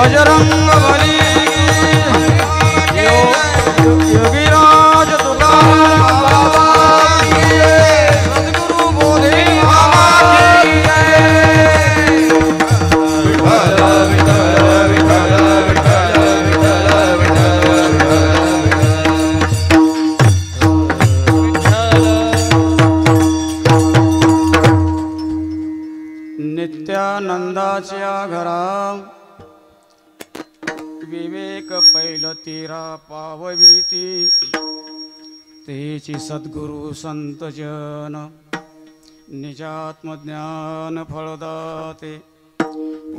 बजरंग बली योगीराज तुकाराम बाबा की सद्गुरु बोधे बाबा की नित्यानंदाच्या घरा विवेक पैल तीरा पावविती तेची सद्गुरु संत जन निजात्मज्ञान फळदाते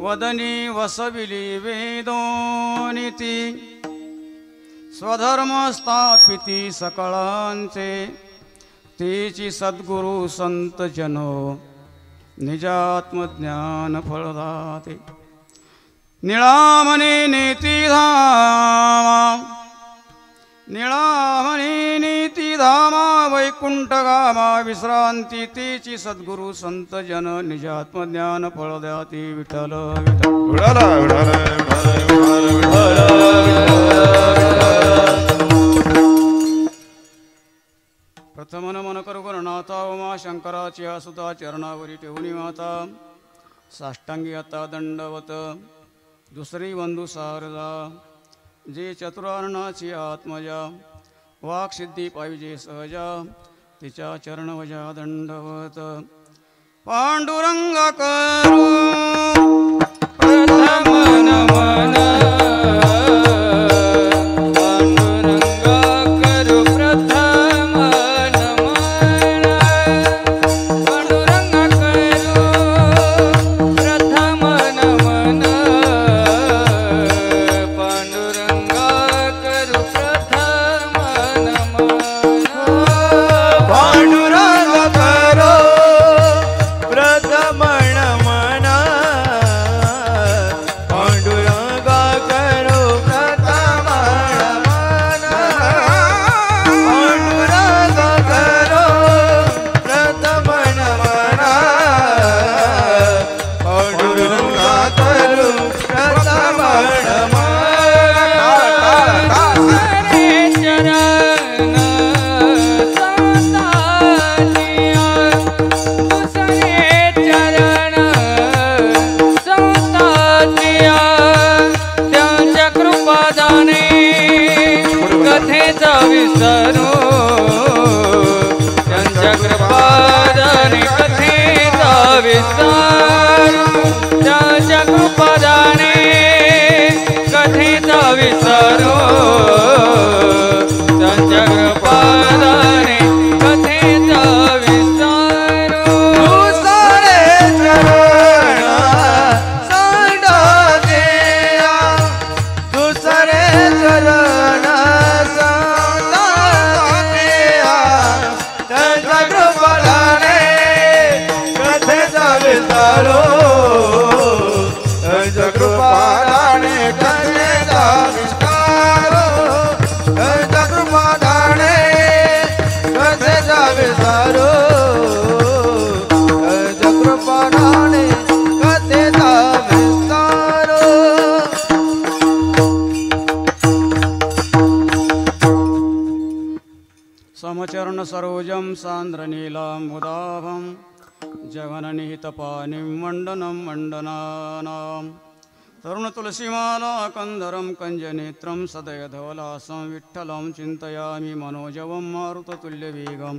वदनी वसविली वेदोनिती स्वधर्म स्थापिती सकळांचे तेची सद्गुरु संत जन निजात्मज्ञान फळदाते निळामणी नीतिधामा निळामणी नीतिधामा वैकुंठगामा विश्रांती तेची सद्गुरु संत जन निजात्मज्ञान फळदाते विठ्ठल विठ्ठल प्रथम नमन करू गणनाथा उमा शंकराची सुता चरणावरी ठेवणी माता साष्टांगी आता दंडवत दुसरी बंधू सारदा जे चतुरार्णाची आत्मजा वाक्सिद्धी पाहिजे सहजा तिच्या चरणवजा दंडवत पांडुरंग करू प्रथम नमन विसरू त्यांच्या कृपादाने कथेचा विसरू त्यांच्या कृपादाने कथेचा विसरू त्यांच्या कृपादाने कथेचा विसरू दुसरे चरण सांडा देया दुसरे चरण कृपादाने कथेचा विस्तारो कृपादाने कथेचा विस्तारो कृपादाने कथेचा विस्तारो समचरण सरोजम सांद्र नीलांबुदाभं जगननिहितपानिं मण्डनं मण्डनानां तरुण तुलसीमाला कंधरं कंजनेत्रं सदयधवलासं विठ्ठलं चिन्तयामि मनोजवं मारुततुल्यवेगं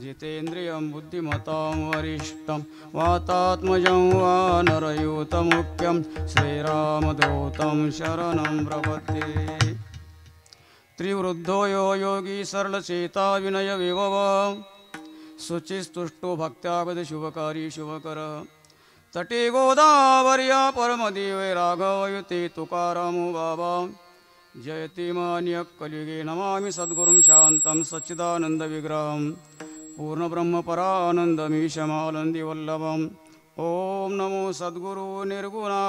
जितेन्द्रियं बुद्धिमतां वरिष्ठं वातात्मजं वानरयूतमुख्यं श्रीरामदूतं शरणं प्रपद्ये त्रिवृद्धो यो योगी सरलचेता विनय विभव शुचिस्तुष्टो भक्त्यावद शुभकारी शुभकर तटे गोदावर्या परमदेवे राघवयुते तुकारामो बाबा जयति मान्य कलिगे नमामि सद्गुरुं शान्तं सच्चिदानन्दविग्रहं पूर्णब्रह्मपरानन्दमीशमानन्दिवल्लभम् ॐ नमो सद्गुरु निर्गुणा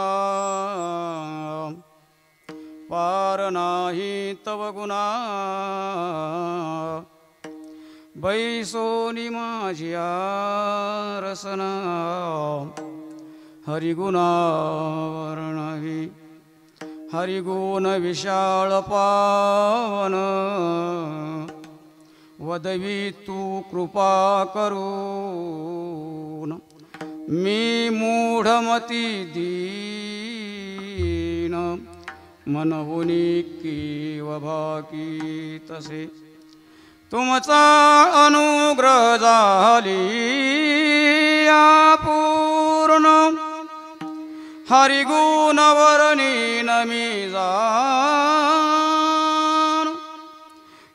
पार नाही तव गुणा बैसोनी माझिया रसना हरिगुणा वर्णवी हरिगुण विशाळ पावन वदवी तू कृपा करून मी मूढमती दीन मनहुनी कीव भाकी तसे तुमचा अनुग्रह झाली पूर्ण हरिगुण वर्णी नमी जान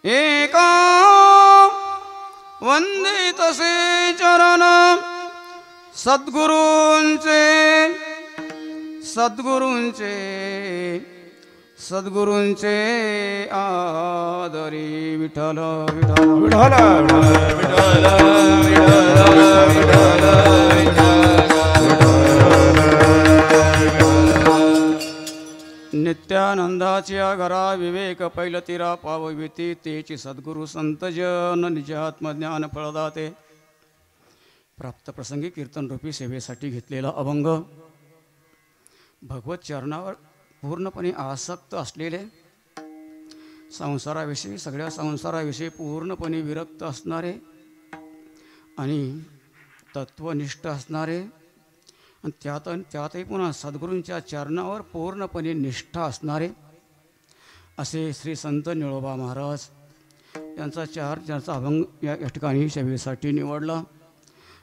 एका वंदितसे चरण सद्गुरूंचे सद्गुरूंचे सद्गुरूंचे आदरी विठ्ठल विठ्ठल विठ्ठल विठ्ठल विठ्ठल नित्यानंदाच्या घरा विवेक पैलतीरा पावविती तेची सद्गुरु संतजन निज आत्मज्ञान फळदाते प्राप्त प्रसंगी कीर्तनरूपी सेवेसाठी घेतलेला अभंग भगवत चरणावर पूर्णपणे आसक्त असलेले संसाराविषयी सगळ्या संसाराविषयी पूर्णपणे विरक्त असणारे आणि तत्वनिष्ठ असणारे आणि त्यातही पुन्हा सद्गुरूंच्या चरणावर पूर्णपणे निष्ठा असणारे असे श्री संत निळोबा महाराज यांचा अभंग या ठिकाणी सेवेसाठी निवडला.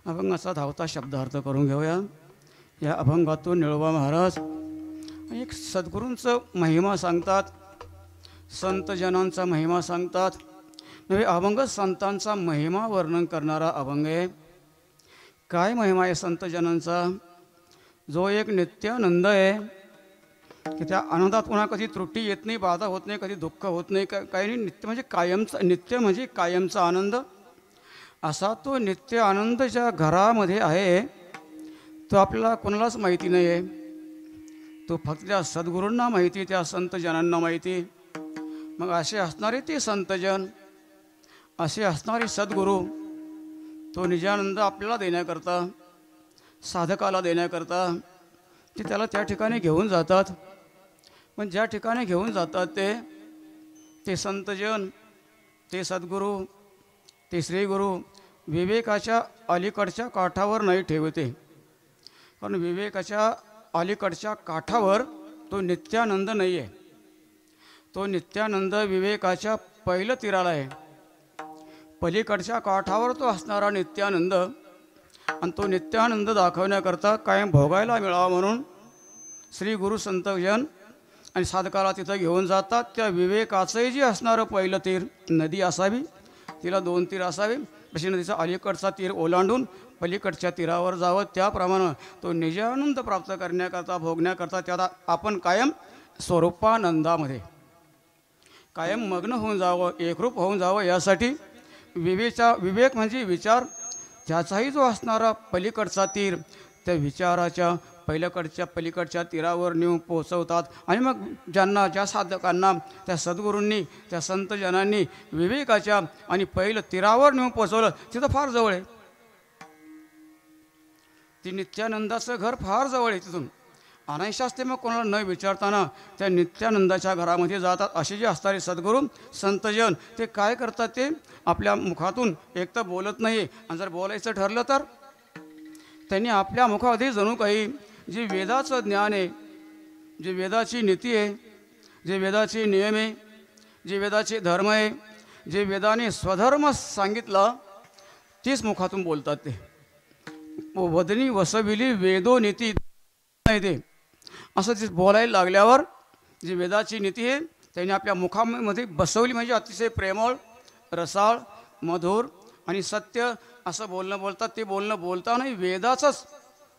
अभंगाचा धावता शब्दार्थ करून घेऊया. या अभंगातून निळोबा महाराज एक सद्गुरूंचं महिमा सांगतात, संतजनांचा महिमा सांगतात. नव्हे अभंग संतांचा महिमा वर्णन करणारा अभंग आहे. काय महिमा आहे संतजनांचा? जो एक नित्यानंद आहे की त्या आनंदात पुन्हा कधी त्रुटी येत नाही, बाधा होत नाही, कधी दुःख होत नाही, काही नाही. नित्य म्हणजे कायमचा, नित्य म्हणजे कायमचा आनंद. असा तो नित्य आनंद ज्या घरामध्ये आहे तो आपल्याला कोणालाच माहिती नाही आहे. तो फक्त त्या सद्गुरूंना माहिती, त्या संतजनांना माहिती. मग असे असणारे ते संतजन, असे असणारे सद्गुरू तो निजानंद आपल्याला देण्याकरता, साधकाला देण्याकरता ते त्याला त्या ठिकाणी घेऊन जातात. पण ज्या ठिकाणी घेऊन जातात ते संतजन, ते सद्गुरू, ते श्रीगुरू विवेकाच्या अलीकडच्या काठावर नाही ठेवते. कारण विवेकाच्या अलीकडच्या काठावर तो नित्यानंद नाही आहे. तो नित्यानंद विवेकाच्या पहिलं तीराला आहे. पलीकडच्या काठावर तो असणारा नित्यानंद, आणि तो नित्यानंद दाखवण्याकरता कायम भोगायला मिळावा म्हणून श्री गुरु संतजन आणि साधकाला तिथं घेऊन जातात. त्या विवेकाचंही जे असणारं पहिलं तीर नदी असावी, तिला 2 तीर असावी. तशी नदीचा अलीकडचा तीर ओलांडून पलीकडच्या तीरावर जावं. त्याप्रमाणे तो निजानंद प्राप्त करण्याकरता, भोगण्याकरता त्याला आपण कायम स्वरूपानंदामध्ये कायम मग्न होऊन जावं, एकरूप होऊन जावं. यासाठी विवेक म्हणजे विचार, त्याचाही जो असणारा पलीकडचा तीर त्या विचाराच्या पलीकडच्या तीरावर नेऊन पोचवतात. आणि मग ज्या साधकांना त्या सद्गुरूंनी, त्या संतजनांनी विवेकाच्या आणि पहिलं तीरावर नेऊन पोचवलं तिथं फार जवळ आहे. ती नित्यानंदाचं घर फार जवळ आहे. तिथून अनायशाच ते मग कोणाला न विचारताना त्या नित्यानंदाच्या घरामध्ये जातात. असे जे असणारे सद्गुरू संतजन ते काय करतात? ते आपल्या मुखातून एक तर बोलत नाही, आणि जर बोलायचं ठरलं तर त्यांनी आपल्या मुखामध्ये जणू काही जे वेदाचं ज्ञान आहे, जे वेदाची नीती आहे, जे वेदाचे नियम आहे, जे वेदाचे धर्म आहे, जे वेदाने स्वधर्म सांगितला तीच मुखातून बोलतात. ते वदनी वसविली वेदो नीती नाही ते असं ते बोलायला लागल्यावर जी वेदाची नीती आहे त्यांनी आपल्या मुखामध्ये बसवली. म्हणजे अतिशय प्रेमळ, रसाळ, मधुर आणि सत्य असं बोलणं बोलतात. ते बोलणं बोलतानाही वेदाचंच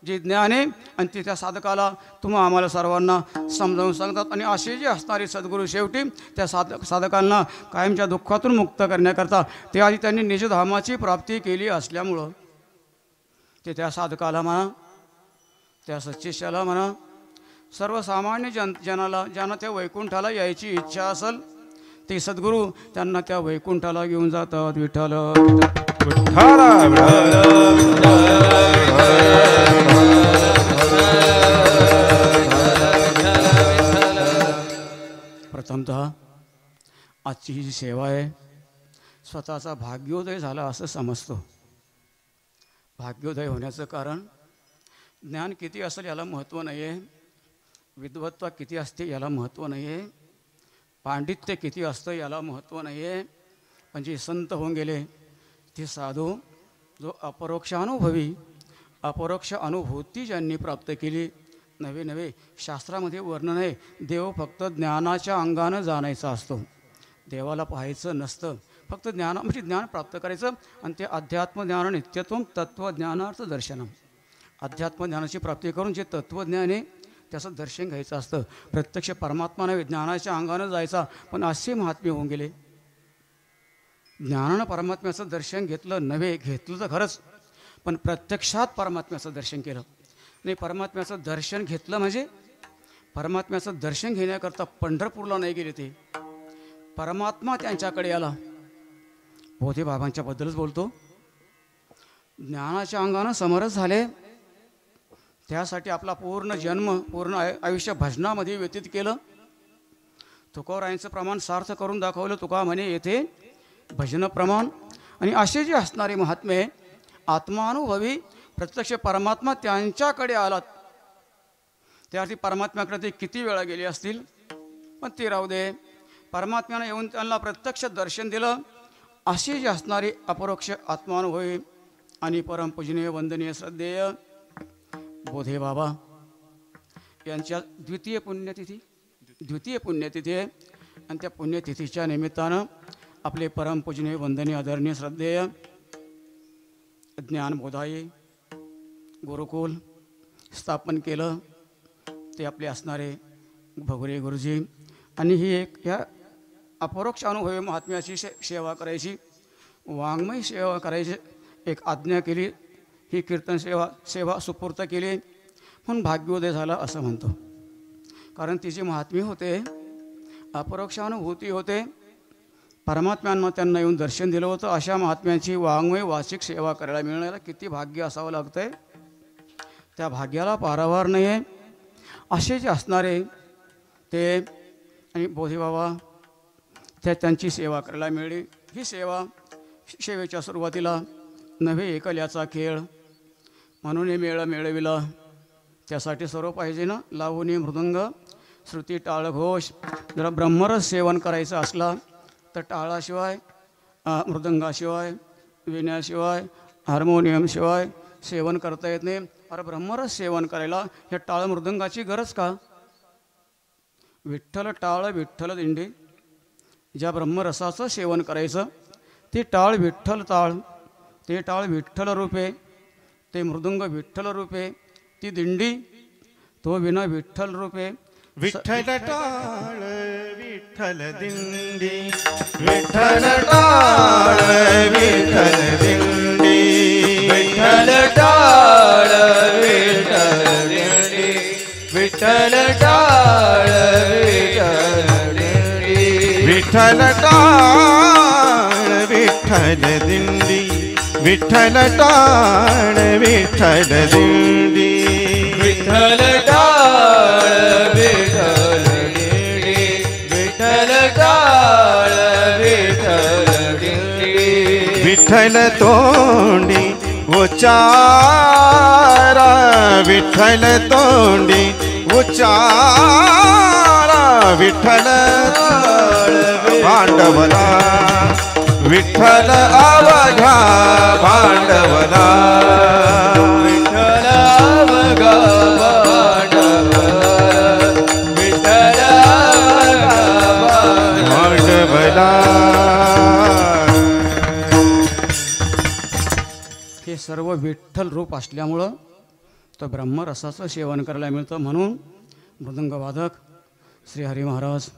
जे ज्ञान आहे आणि ते त्या साधकाला तुम्हा आम्हाला सर्वांना समजावून सांगतात. आणि असे जे असणारे सद्गुरू शेवटी त्या साधकांना कायमच्या दुःखातून मुक्त करण्याकरता ते आधी त्यांनी निजधामाची प्राप्ती केली असल्यामुळं ते त्या साधकाला म्हणा, त्या सच्चिष्याला म्हणा, सर्वसामान्य जनाला ज्यांना त्या वैकुंठाला यायची इच्छा असेल ते सद्गुरू त्यांना त्या वैकुंठाला घेऊन जातात. विठ्ठल प्रथमतः आजची ही जी सेवा आहे स्वतःचा भाग्योदय झाला असं समजतो. भाग्योदय होण्याचं कारण ज्ञान किती असेल याला महत्त्व नाही आहे, विद्वत्ता किती असते याला महत्त्व नाही आहे, पांडित्य किती असतं याला महत्त्व नाही आहे. पण जे संत होऊन गेले ते साधू जो अपरोक्षानुभवी अपरोक्ष अनुभूती ज्यांनी प्राप्त केली, नवे नवे शास्त्रामध्ये वर्णन आहे. देव फक्त ज्ञानाच्या अंगानं जाणायचा असतो, देवाला पाहायचं नसतं, फक्त ज्ञान म्हणजे ज्ञान प्राप्त करायचं. आणि ते अध्यात्मज्ञान नित्यत्वम तत्त्वज्ञानार्थ दर्शनम. अध्यात्मज्ञानाची प्राप्ती करून जे तत्त्वज्ञान आहे त्याचं दर्शन घ्यायचं असतं. प्रत्यक्ष परमात्मा नव्हे, ज्ञानाच्या अंगानं जायचा. पण असे महात्मे होऊन गेले, ज्ञानानं परमात्म्याचं दर्शन घेतलं नव्हे, घेतलं तर खरंच, पण प्रत्यक्षात परमात्म्याचं दर्शन केलं नाही. परमात्म्याचं दर्शन घेतलं म्हणजे परमात्म्याचं दर्शन घेण्याकरता पंढरपूरला नाही गेले, ते परमात्मा त्यांच्याकडे आला. बोधे बाबांच्याबद्दलच बोलतो. ज्ञानाच्या अंगानं समरस झाले, त्यासाठी आपला पूर्ण जन्म पूर्ण आयुष्य भजनामध्ये व्यतीत केलं. तुकोरायांचं प्रमाण सार्थ करून दाखवलं. तुका म्हणे येथे भजन प्रमाण. आणि असे जे असणारे महात्मे आत्मानुभवी प्रत्यक्ष परमात्मा त्यांच्याकडे आलात, त्यासाठी परमात्म्याकडे ते किती वेळा गेले असतील, पण ते राहू दे. परमात्म्यानं येऊन त्यांना प्रत्यक्ष दर्शन दिलं. असे जे असणारे अपरोक्ष आत्मानुभवी आणि परमपूजनीय वंदनीय श्रद्धेय बोधे बाबा यांच्या द्वितीय पुण्यतिथी आहे. आणि त्या पुण्यतिथीच्या निमित्तानं आपले परमपूजनीय वंदनीय आदरणीय श्रद्धेय ज्ञानबोधाई गुरुकुल स्थापन केलं. ते आपले असणारे भगुरे गुरुजी. आणि ही एक ह्या अपरोक्ष अनुभवी महात्म्याची सेवा करायची, वाङ्मय सेवा करायची एक आज्ञा केली. ही कीर्तन सेवा सुपूर्त केली म्हणून भाग्योदय झाला असं म्हणतो. कारण तिचे महात्म्य होते, अपरोक्ष अनुभूती होते, परमात्म्यांना त्यांना येऊन दर्शन दिलं होतं. अशा महात्म्यांची वाङ्मय वाचिक सेवा करायला मिळण्याला किती भाग्य असावं लागतं आहे, त्या भाग्याला पारावार नाही आहे. असे जे असणारे ते आणि बोधेबाबा त्यांची सेवा करायला मिळली. ही सेवेच्या सुरुवातीला नव्हे एकल्याचा खेळ म्हणून हे मेळ मिळविला. त्यासाठी सर्व पाहिजे ना, लावणी मृदंग श्रुती टाळ घोष. जरा ब्रह्मरस सेवन करायचं असला तर टाळाशिवाय मृदंगाशिवाय विण्याशिवाय हार्मोनियमशिवाय सेवन करता येत नाही. अरे ब्रह्मरस सेवन करायला ह्या टाळ मृदंगाची गरज का? विठ्ठल टाळ विठ्ठल दिंडी. ज्या ब्रह्मरसाचं सेवन करायचं ते टाळ विठ्ठल ताळ, ते टाळ विठ्ठल रूपे, ते मृदंग विठ्ठल रूपे, ती दिंडी तो विना विठ्ठल रूपे. विठ्ठल टाळ विठ्ठल दिंडी, विठ्ठल टाळ विठ्ठल दिंडी, विठ्ठल टाळ विठ्ठल दिंडी, विठ्ठल टाळ विठ्ठल दिंडी, विठ्ठल टाळ विठ्ठल दिंडी, विठ्ठल टाळ विठ्ठल दिंडी, विठ्ठल टाळ विठ्ठल दिंडी, विठ्ठल टाळ विठ्ठल दिंडी. विठ्ठल तोंडी उच्चारा, विठ्ठल तोंडी उच्चारा, विठ्ठल भांडवला, विठ्ठल अवघा भांडवला, विठ्ठल अवघा भांडवला, विठ्ठल भांडवला. हे सर्व विठ्ठल रूप असल्यामुळं तर ब्रह्मरसाचं सेवन करायला मिळतं. म्हणून मृदंगवादक श्रीहरी महाराज,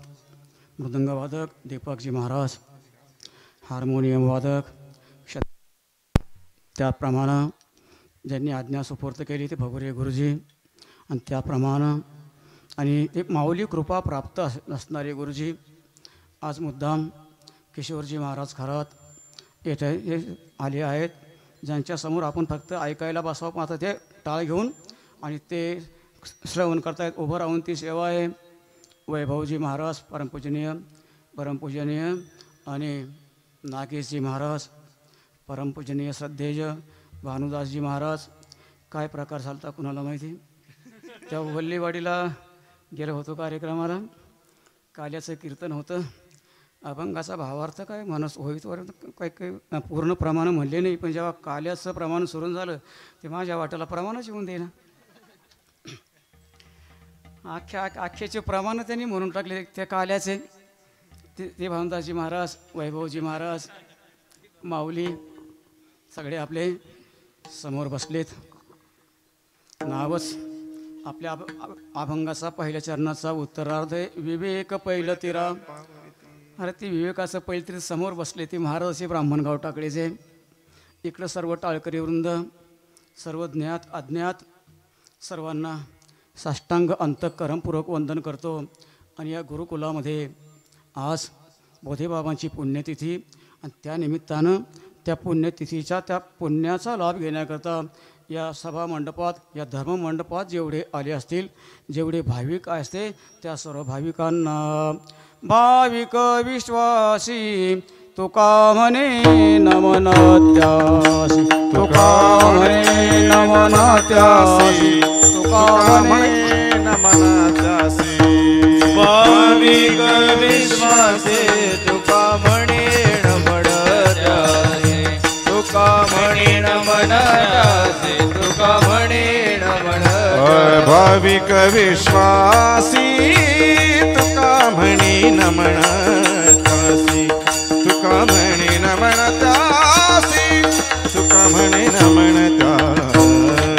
मृदंगवादक दीपकजी महाराज, हार्मोनियम वादक त्याप्रमाणे ज्यांनी आज्ञा सुपूर्त केली ते भगुरे गुरुजी. आणि त्याप्रमाणे आणि ते माऊली कृपा प्राप्त असणारे गुरुजी आज मुद्दाम किशोरजी महाराज खरात येथे आले आहेत, ज्यांच्यासमोर आपण फक्त ऐकायला बसावं. पण आता ते टाळ घेऊन आणि ते श्रवण करतायत. उभं राहून ती सेवा आहे. वैभवजी महाराज परमपूजनीय आणि नागेशजी महाराज परमपूजनीय श्रद्धेय भानुदासजी महाराज. काय प्रकार झालता कुणाला माहिती. त्या वल्लीवाडीला गेलो होतो कार्यक्रमाला. काल्याचं कीर्तन होतं. अभंगाचा भावार्थ काय माणूस होईतवर काही काही पूर्ण प्रमाण म्हणले नाही, पण जेव्हा काल्याचं प्रमाण सुरू झालं ते माझ्या वाट्याला प्रमाणच येऊन देईना. आख्याचे प्रमाण त्यांनी म्हणून टाकले त्या काल्याचे. ते भानुदासजी महाराज, वैभवजी महाराज, माऊली सगळे आपले समोर बसलेत. नावच आपल्या अभंगाचा पहिल्या चरणाचा उत्तरार्ध आहे. विवेक पहिलं तिरा. अरे ती विवेकाचं पहिलं तरी समोर बसले ते महाराज असे ब्राह्मणगाव टाकळेचे. इकडं सर्व टाळकरी वृंद, सर्व ज्ञात अज्ञात सर्वांना साष्टांग अंतःकरणपूर्वक वंदन करतो. आणि या गुरुकुलामध्ये आज बोधेबाबांची पुण्यतिथी आणि त्यानिमित्तानं त्या पुण्यतिथीच्या त्या पुण्याचा लाभ घेण्याकरता या सभा मंडपात, या धर्म मंडपात जेवढे आले असतील, जेवढे भाविक असते त्या सर्व भाविकांना भाविक विश्वासी तुका म्हणे नमन त्यासी. तुका म्हणे नमन त्यासी. तुका म्हणे नमन त्यासी. भाविक विश्वासे तुका म्हणे नमन त्यासी. तुका म्हणे नमन त्यासी. तुका म्हणे नमन भाविक विश्वासी तुका म्हणे नमन त्यासी. तुका म्हणे नमन त्यासी. तुका म्हणे नमन त्यासी.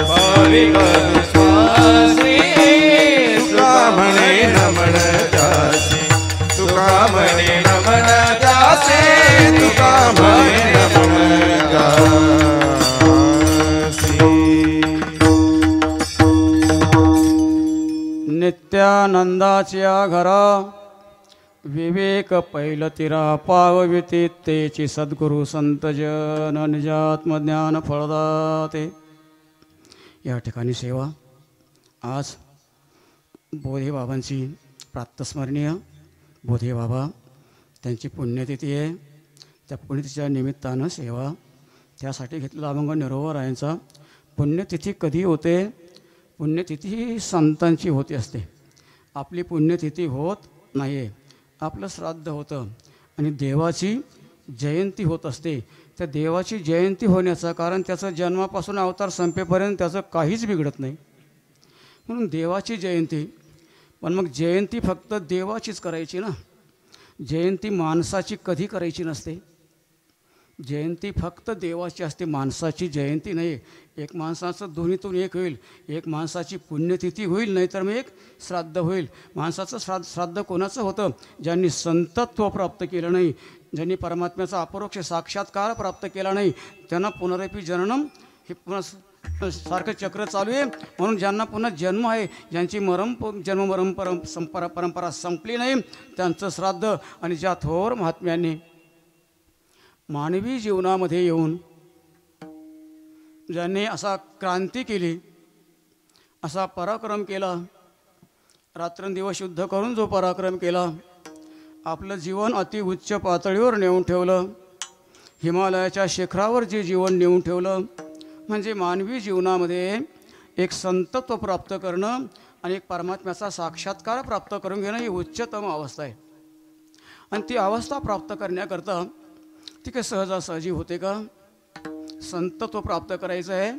भाविक विश्वासी तुका म्हणे नमन त्यासी. तुका म्हणे नमन त्यासी. तुका म्हणे नमन त्यासी. नित्यानंदाच्या घरा विवेक पैल तिरा पावविती तेची सद्गुरु संतजन निजात्मज्ञान फळदाते. या ठिकाणी सेवा आज बोधेबाबांची प्रातस्मरणीय बोधेबाबा त्यांची पुण्यतिथी आहे. त्या पुण्यतिथीच्या निमित्तानं सेवा त्यासाठी घेतलेला अभंग निरोबरायांचा. पुण्यतिथी कधी होते. पुण्यतिथी ही संतांची होती असते. आपली पुण्यतिथी होत नाही आहे. आपलं श्राद्ध होतं आणि देवाची जयंती होत असते. त्या देवाची जयंती होण्याचं कारण त्याचं जन्मापासून अवतार संपेपर्यंत त्याचं काहीच बिघडत नाही, म्हणून देवाची जयंती. पण मग जयंती फक्त देवाचीच करायची ना. जयंती माणसाची कधी करायची नसते. जयंती फक्त देवाची असते, माणसाची जयंती नाही. एक माणसाचं दोन्हीतून एक होईल. एक माणसाची पुण्यतिथी होईल, नाहीतर मग एक श्राद्ध होईल. माणसाचं श्राद्ध कोणाचं होतं. ज्यांनी संतत्व प्राप्त केलं नाही, ज्यांनी परमात्म्याचा अपरोक्ष साक्षात्कार प्राप्त केला नाही, त्यांना पुनरपी जननम हे पुन्हा सारखं चक्र चालू आहे. म्हणून ज्यांना पुन्हा जन्म आहे, ज्यांची जन्ममरण परंपरा संपली नाही, त्यांचं श्राद्ध. आणि ज्या थोर महात्म्यांनी मानवी जीवनामध्ये येऊन ज्यांनी असा क्रांती केली, असा पराक्रम केला, रात्रंदिवस युद्ध करून जो पराक्रम केला, आपलं जीवन अति उच्च पातळीवर नेऊन ठेवलं, हिमालयाच्या शिखरावर जे जीवन नेऊन ठेवलं, म्हणजे मानवी जीवनामध्ये एक संतत्व प्राप्त करणं आणि एक परमात्म्याचा साक्षात्कार प्राप्त करून घेणं ही उच्चतम अवस्था आहे. आणि ती अवस्था प्राप्त करण्याकरता ती काही सहजासहजी होते का. संतत्व प्राप्त करायचं आहे,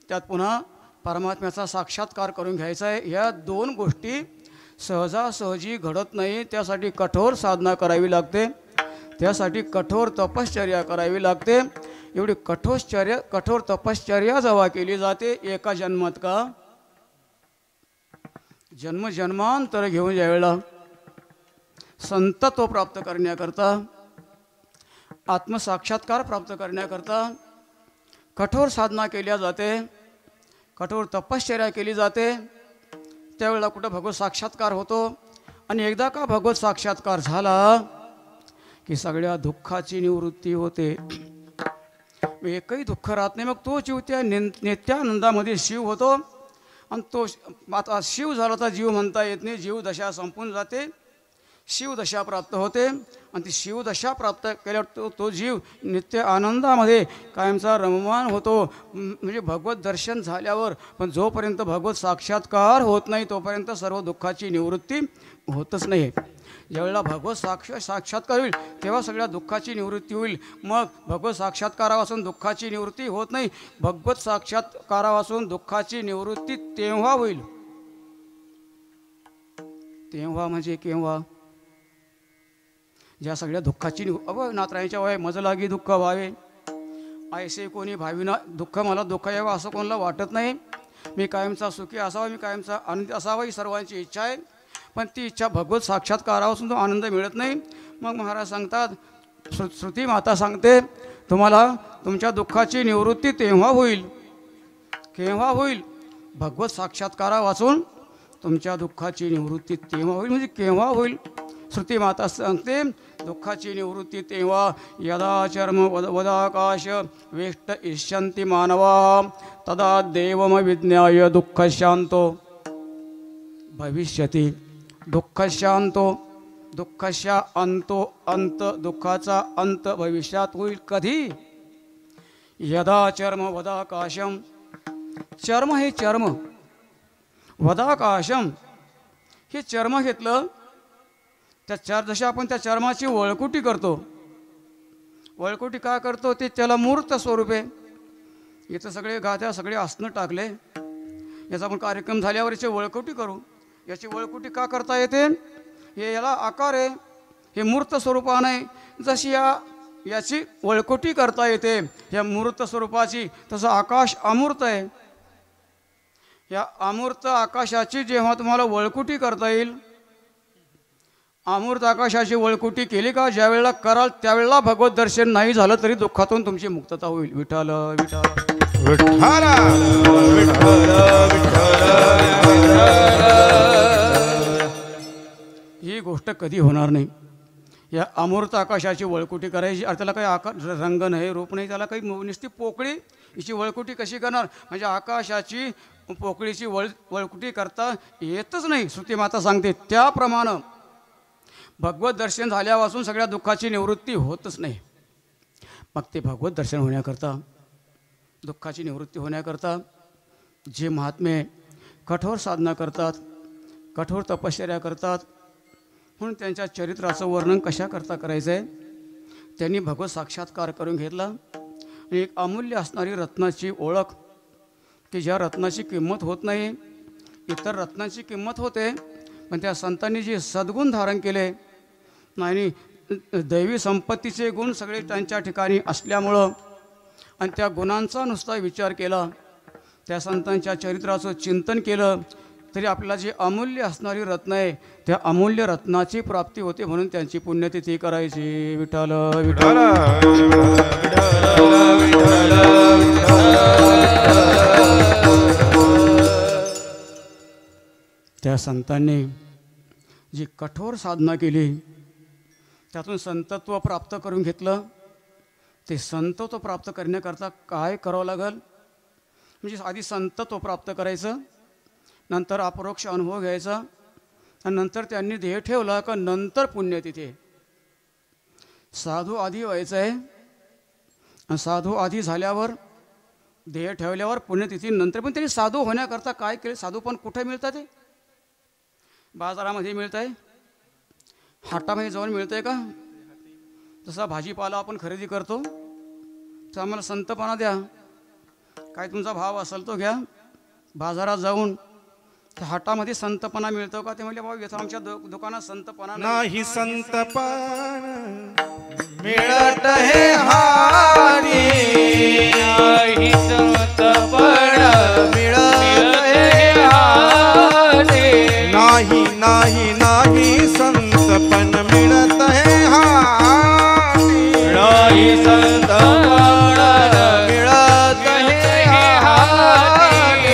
त्यात पुन्हा परमात्म्याचा साक्षात्कार करून घ्यायचा आहे. या दोन गोष्टी सहजासहजी घडत नाही. त्यासाठी कठोर साधना करावी लागते, त्यासाठी कठोर तपश्चर्या करावी लागते. एवढी कठोर तपश्चर्या जेव्हा केली जाते एका जन्मात का, जन्मांतर घेऊन ज्यावेळेला संतत्व प्राप्त करण्याकरता, आत्मसाक्षात्कार प्राप्त करण्याकरता कठोर साधना केल्या जाते, कठोर तपश्चर्या केली जाते, त्यावेळेला कुठं भगवत साक्षात्कार होतो. आणि एकदा का भगवत साक्षात्कार झाला की सगळ्या दुःखाची निवृत्ती होते. एकही दुःख राहत नाही. मग तो जीव त्या नित्यानंदामध्ये शिव होतो आणि तो आता शिव झाला तर जीव म्हणता येत नाही, जीवदशा संपून जाते, शिवदशा प्राप्त होते आणि ती शिवदशा प्राप्त केल्यावर तो जीव नित्य आनंदामध्ये कायमचा रममान होतो. म्हणजे भगवत दर्शन झाल्यावर, पण जोपर्यंत भगवत साक्षात्कार होत नाही तोपर्यंत सर्व दुःखाची निवृत्ती होतच नाही. ज्यावेळेला भगवत साक्षात्कार होईल तेव्हा सगळ्या दुःखाची निवृत्ती होईल. मग भगवत साक्षात्कारापासून दुःखाची निवृत्ती होत नाही, भगवत साक्षात्कारापासून दुःखाची निवृत्ती तेव्हा होईल. तेव्हा म्हणजे केव्हा? ज्या सगळ्या दुःखाची नात्रायांच्या वय मज लागी दुःख व्हावे ऐसे कोणी भाविना. दुःख मला दुःख यावं असं कोणाला वाटत नाही. मी कायमचा सुखी असावा, मी कायमचा आनंदी असावा ही सर्वांची इच्छा आहे. पण ती इच्छा भगवत साक्षात्कारापासून तो आनंद मिळत नाही. मग महाराज सांगतात, श्रुती माता सांगते, तुम्हाला तुमच्या दुःखाची निवृत्ती तेव्हा होईल. केव्हा होईल? भगवत साक्षात्कारापासून तुमच्या दुःखाची निवृत्ती तेव्हा होईल. म्हणजे केव्हा होईल? श्रुती माता सांगते, दुःखाची निवृत्ती तेव्हा यदा चर्म वदाकाश वेष्ट इष्यन्ति मानवा तदा देवमविज्ञाय दुःखशांतो भविष्यति. दुःखशांतो, दुःखशा अंतो, अंत दुःखाचा अंत भविष्यात होईल. कधी? यदा चर्म वदाकाशम. चर्म हे चर्म, वदाकाशम हे चर्म घेतलं त्या जशा आपण त्या चर्माची वळकुटी करतो. वळकुटी का करतो? ते त्याला मूर्त स्वरूप आहे. इथं सगळे गाद्या सगळे आसनं टाकले, याचा आपण कार्यक्रम झाल्यावर याची वळकुटी करू. याची वळकुटी का करता येते? हे याला आकार आहे, हे मूर्त स्वरूपानं आहे. जशी याची वळकुटी करता येते या मूर्त स्वरूपाची, तसं आकाश अमूर्त आहे. या अमूर्त आकाशाची जेव्हा तुम्हाला वळकुटी करता येईल, अमूर्त आकाशाची वळकुटी केली का ज्या वेळेला कराल त्यावेळेला भगवत दर्शन नाही झालं तरी दुःखातून तुमची मुक्तता होईल. विठ्ठल विठ्ठल विठ्ठल ही गोष्ट कधी होणार नाही. या अमूर्त आकाशाची वळकुटी करायची, त्याला काही आकार रंग नाही, रूप नाही, त्याला काही नुसती पोकळी. हिची वळकुटी कशी करणार? म्हणजे आकाशाची पोकळीची वळकुटी करता येतच नाही. श्रुती माता सांगते त्याप्रमाणे भगवत दर्शन झाल्यापासून सगळ्या दुःखाची निवृत्ती होतच नाही. मग ते भगवत दर्शन होण्याकरता, दुःखाची निवृत्ती होण्याकरता जे महात्मे कठोर साधना करतात, कठोर तपश्चर्या करतात, म्हणून त्यांच्या चरित्राचं वर्णन कशा करता करायचं आहे, त्यांनी भगवत साक्षात्कार करून घेतला. आणि एक अमूल्य असणारी रत्नाची ओळख, की ज्या रत्नाची किंमत होत नाही, इतर रत्नांची किंमत होते, पण त्या संतांनी जे सद्गुण धारण केले आणि दैवी संपत्तीचे गुण सगळे त्यांच्या ठिकाणी असल्यामुळं आणि त्या गुणांचा नुसता विचार केला, त्या संतांच्या चरित्राचं चिंतन केलं, तरी आपल्याला जी अमूल्य असणारी रत्न आहे त्या अमूल्य रत्नाची प्राप्ती होते. म्हणून त्यांची पुण्यतिथी करायची. विठ्ठल विठ्ठल त्या संतांनी जी कठोर साधना केली त्यातून संतत्व प्राप्त करून घेतलं. ते संतत्व प्राप्त करण्याकरता काय करावं लागेल? म्हणजे आधी संतत्व प्राप्त करायचं, नंतर अपरोक्ष अनुभव घ्यायचा, आणि नंतर त्यांनी ध्येय ठेवला का नंतर पुण्यतिथी. साधू आधी व्हायचं आहे, आणि साधू आधी झाल्यावर ध्येय ठेवल्यावर पुण्यतिथी नंतर. पण त्यांनी साधू होण्याकरता काय केले? साधू पण कुठे मिळतात? ते बाजारामध्ये मिळत आहे, हाटामध्ये जाऊन मिळतं आहे का? जसा भाजीपाला आपण खरेदी करतो तर आम्हाला संतपणा द्या, काय तुमचा भाव असेल तो घ्या. बाजारात जाऊन त्या हाटामध्ये संतपणा मिळतो का? ते म्हणजे बाबा येतो आमच्या दुकानात संतपणा नाही. संतपण मिळत हे हारी, नाही संतपण मिळत हे हारी. नाही नाही नाही संतपण मिळत हे हारी. नाही संतपण मिळत हे हारी.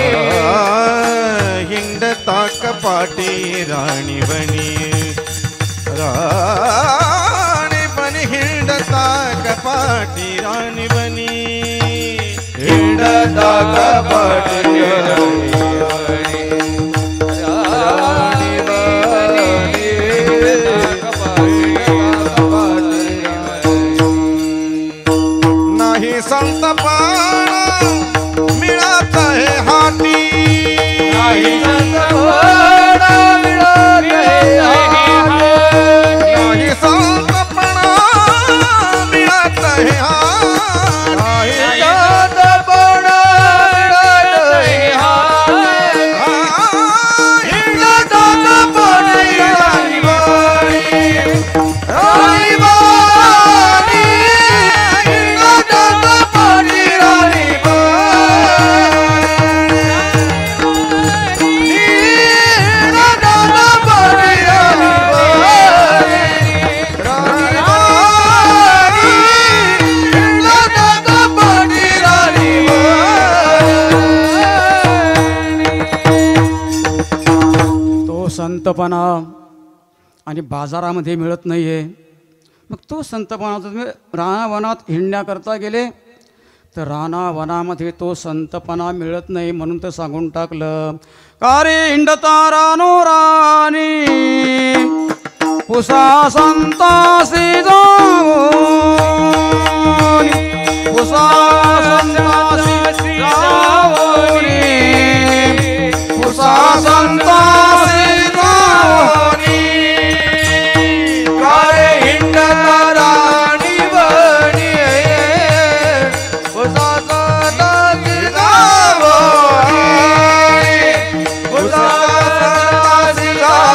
हिंडता कपाटी राणी बनी, राणी बनी हिंडता कपाटी राणी बनी, हिंडता कपाटी राणी बनी. संतपणा आणि बाजारामध्ये मिळत नाही आहे. मग तो संतपणा तुम्ही रानावनात हिंडण्याकरता गेले तर रानावनामध्ये तो संतपणा मिळत नाही, म्हणून तर सांगून टाकलं का रे हिंडता रानो राणी पुसा संतासी जाऊनी, पुसा संतासी जाऊनी, पुसा संतासी जाऊनी, कारे हिंडता राणी बनी पुसा संतासी जाऊनी, पुसा संतासी जाऊनी,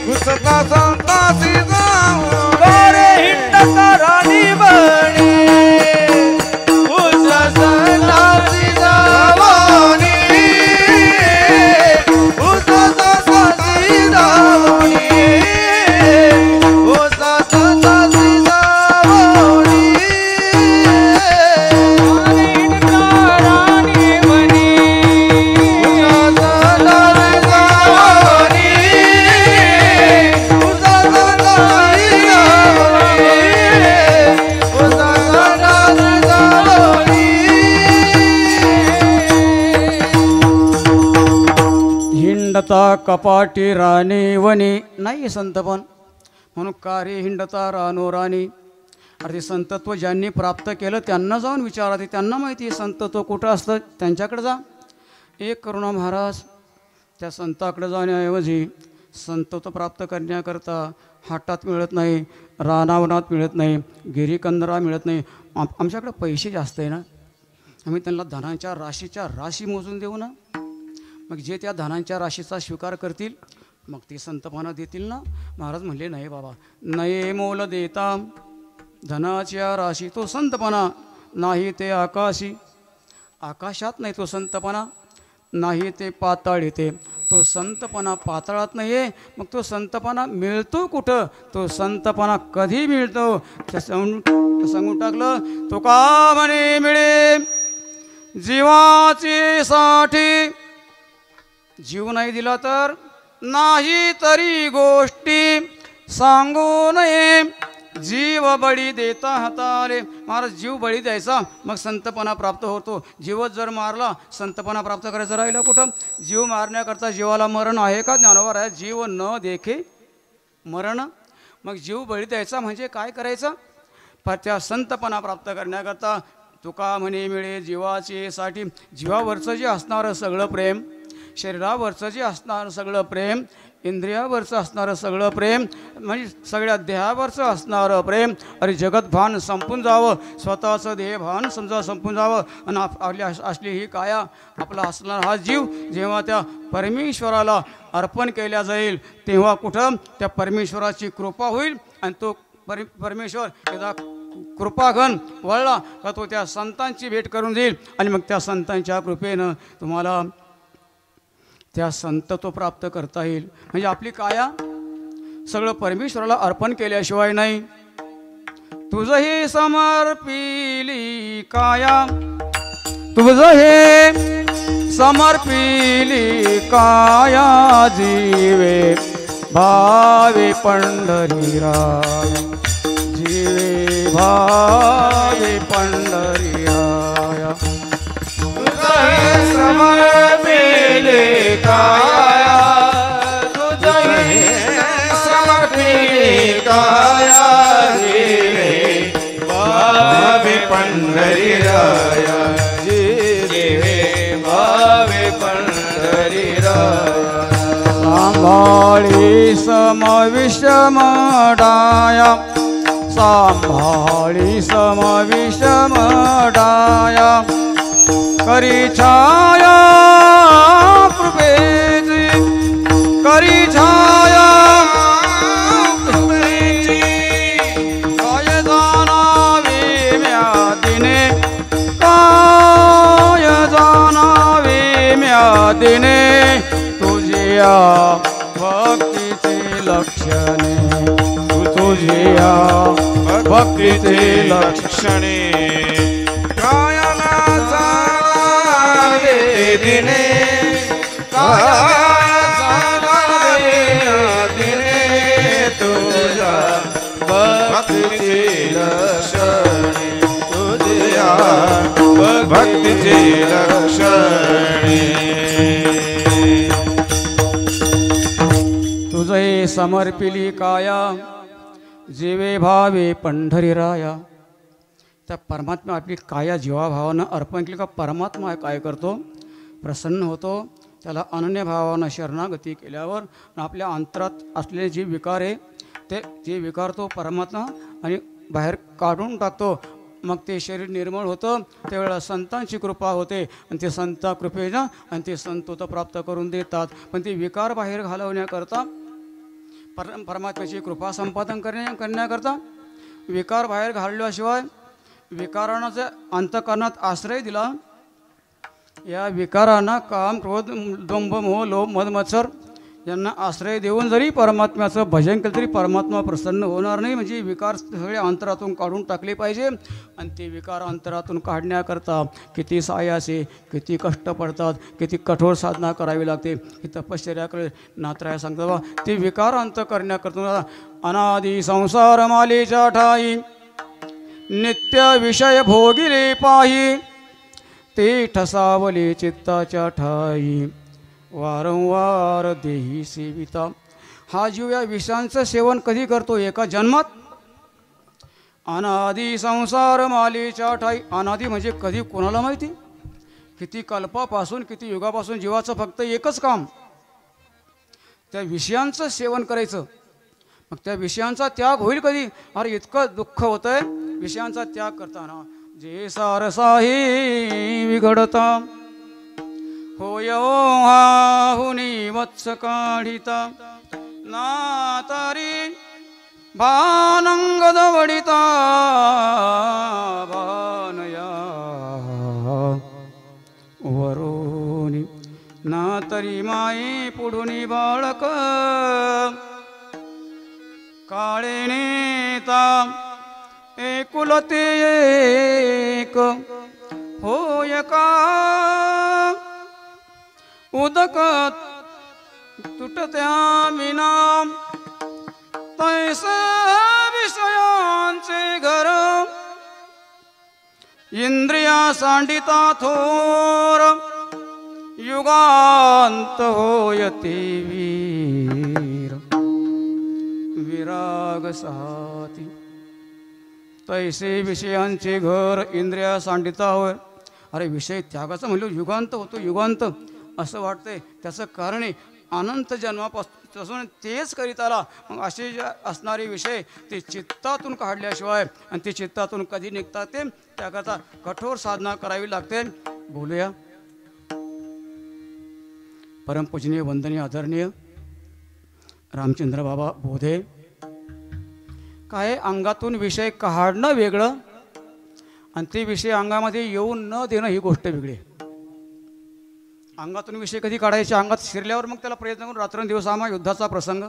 पुसा संतासी जाऊनी, कारे हिंडता राणी बनी पुसा संतासी जाऊनी, पुसा संतासी जाऊनी, पुसा संतासी जाऊनी, राणी बनी पुसा संतासी जाऊनी, पुसा संतासी जाऊनी, पुसा संतासी जाऊनी. हिंडता कपाटी राणी वनी नाही संतपण, म्हणून का रे हिंडता रानो राणी. अरे ते संतत्व ज्यांनी प्राप्त केलं त्यांना जाऊन विचारा, ते त्यांना माहिती आहे संतत्व कुठं असतं, त्यांच्याकडे जा. एक करुणा महाराज त्या संताकडे जाण्याऐवजी संतत्व प्राप्त करण्याकरता हाटात मिळत नाही, रानावनात मिळत नाही, गिरीकंदरा मिळत नाही. आमच्याकडे पैसे जास्त आहे ना, आम्ही त्यांना धनांच्या राशीच्या राशी मोजून देऊ ना. मग जे त्या धनांच्या राशीचा स्वीकार करतील मग ते संतपणा देतील ना. महाराज म्हणले नाही बाबा, नये मोल देता धनाच्या राशी तो संतपणा नाही, ते आकाशी आकाशात नाही तो संतपणा, नाही ते पाताळ येते तो संतपणा पाताळात नाही आहे. मग तो संतपणा मिळतो कुठं, तो संतपणा कधी मिळतो ते सांगून टाकलं. तो का म्हणे मिळे जीवाची साठी, जीव नाही दिला तर नाही तरी गोष्टी सांगू नये, जीव बळी देता हाताले. महाराज जीव बळी द्यायचा मग संतपणा प्राप्त होतो. जीवच जर मारला संतपणा प्राप्त करायचं राहिलं कुठं. जीव मारण्याकरता जीवाला मरण आहे का, ज्ञानोबा आहे. जीव न देखे मरण. मग जीव बळी द्यायचा म्हणजे काय करायचं, पण त्या संतपणा प्राप्त करण्याकरता तुका म्हणे मिळे जीवाची साठी. जीवावरचं जे असणारं सगळं प्रेम, शरीरावरचं जे असणारं सगळं प्रेम, इंद्रियावरचं असणारं सगळं प्रेम, म्हणजे सगळ्या देहावरचं असणारं प्रेम, अरे जगतभान संपून जावं, स्वतःचं देहभान समजा संपून जावं. आणि आपली असली ही काया, आपला असणारा हा जीव जेव्हा त्या परमेश्वराला अर्पण केल्या जाईल तेव्हा कुठं त्या परमेश्वराची कृपा होईल. आणि तो परमेश्वर एकदा कृपाघन वळला का तो त्या संतांची भेट करून देईल. आणि मग त्या संतांच्या कृपेनं तुम्हाला त्या संतत्व प्राप्त करता येईल. म्हणजे आपली काया सगळं परमेश्वराला अर्पण केल्याशिवाय नाही. तुझं हे समर्पिली काया, तुझं हे समर्पिली काया, जीवे भावे पंढरीराय, जीवे भावे पंढरीराय. समर्पिले काया, तुझे समर्पिले काया, जीवे भावे पंढरीराया, जीवे भावे पंढरीराया. सांभाळी समविषमडाया, सांभाळी समविषमडाया, करी छाया कृपेची, करी छाया कृपेची. काय जाणावे म्यादिने, काय जाणावे म्यादिने, तुझ्या भक्तीची लक्षणे, तुझ्या भक्तीची लक्षणे. कायाला जाणावे दिने, दिने तुझ्या भक्तीची लक्षणे तुझ्या भक्तीची लक्षणे तुझे समर्पिली काया जीवे भावे पंढरीराया. त्या परमात्मा आपली काया जीवाभावानं अर्पण केली का परमात्मा काय करतो, प्रसन्न होतो. त्याला अनन्य भावानं शरणागती केल्यावर आपल्या अंतरात असलेले जे विकार आहे ते विकार तो परमात्मा आणि बाहेर काढून टाकतो. मग ते शरीर निर्मळ होतं. त्यावेळेला संतांची कृपा होते आणि ते संत कृपेनं आणि ते संतोत प्राप्त करून देतात. पण ते विकार बाहेर घालवण्याकरता परमात्म्याची कृपा संपादन करण्याकरता विकार बाहेर घालल्याशिवाय विकारांना जर अंतःकरणात आश्रय दिला, या विकारांना काम क्रोध दंभ मोह लोभ मद मत्सर यांना आश्रय देऊन जरी परमात्म्याचं भजन केलं तरी परमात्मा प्रसन्न होणार नाही. म्हणजे विकार सगळे अंतरातून काढून टाकले पाहिजे. आणि ते विकार अंतरातून काढण्याकरता किती सायाचे, किती कष्ट पडतात, किती कठोर साधना करावी लागते. ही तपश्चर्याकडे नाथराय सांगतात बा, ते विकार अंत करण्याकरता अनादि संसार मालेच्या ठाई नित्य विषय भोगिले पाही ते ठसावले चित्ताच्या ठाई वारंवार देही सेविता. हा जीव या विषयांचं सेवन कधी करतो, एका जन्मात. अनादि संसार मालेच्या ठाई, अनादि म्हणजे कधी कोणाला माहिती, किती कल्पापासून किती युगापासून जीवाचं फक्त एकच काम, त्या विषयांचं सेवन करायचं. मग त्या विषयांचा त्याग होईल कधी. अरे इतकं दुःख होतंय विषयांचा त्याग करताना. जे सारसाही विघडता होय हुनी वत्स काढिता ना तारी भानंगद वडिता भानया वरोनी ना तरी माई पुढुनी बाळक काळे नेता एकुलते एक होय का उदकत तुटत्या विना तैसे विषयांचे घर इंद्रिया सांडिता थोर युगांत होयते वीर विराग साती. तैसे विषयांचे घर इंद्रिया सांडिता होय. अरे विषय त्यागाचं म्हणलं युगांत होतो, युगांत असं वाटतंय. त्याचं कारण आहे अनंत जन्मापासून तेच करीत आला. मग असे जे असणारे विषय ते चित्तातून काढल्याशिवाय आणि ते चित्तातून कधी निघतात ते त्याकरता कठोर साधना करावी लागते. बोलूया परमपूजनीय वंदनीय आदरणीय रामचंद्र बाबा बोधे. काय अंगातून विषय काढणं वेगळं आणि ते विषय अंगामध्ये येऊन न देणं ही गोष्ट वेगळी. अंगातून विषय कधी काढायचे, अंगात शिरल्यावर मग त्याला प्रयत्न करून रात्रंदिवस आम्हा युद्धाचा प्रसंग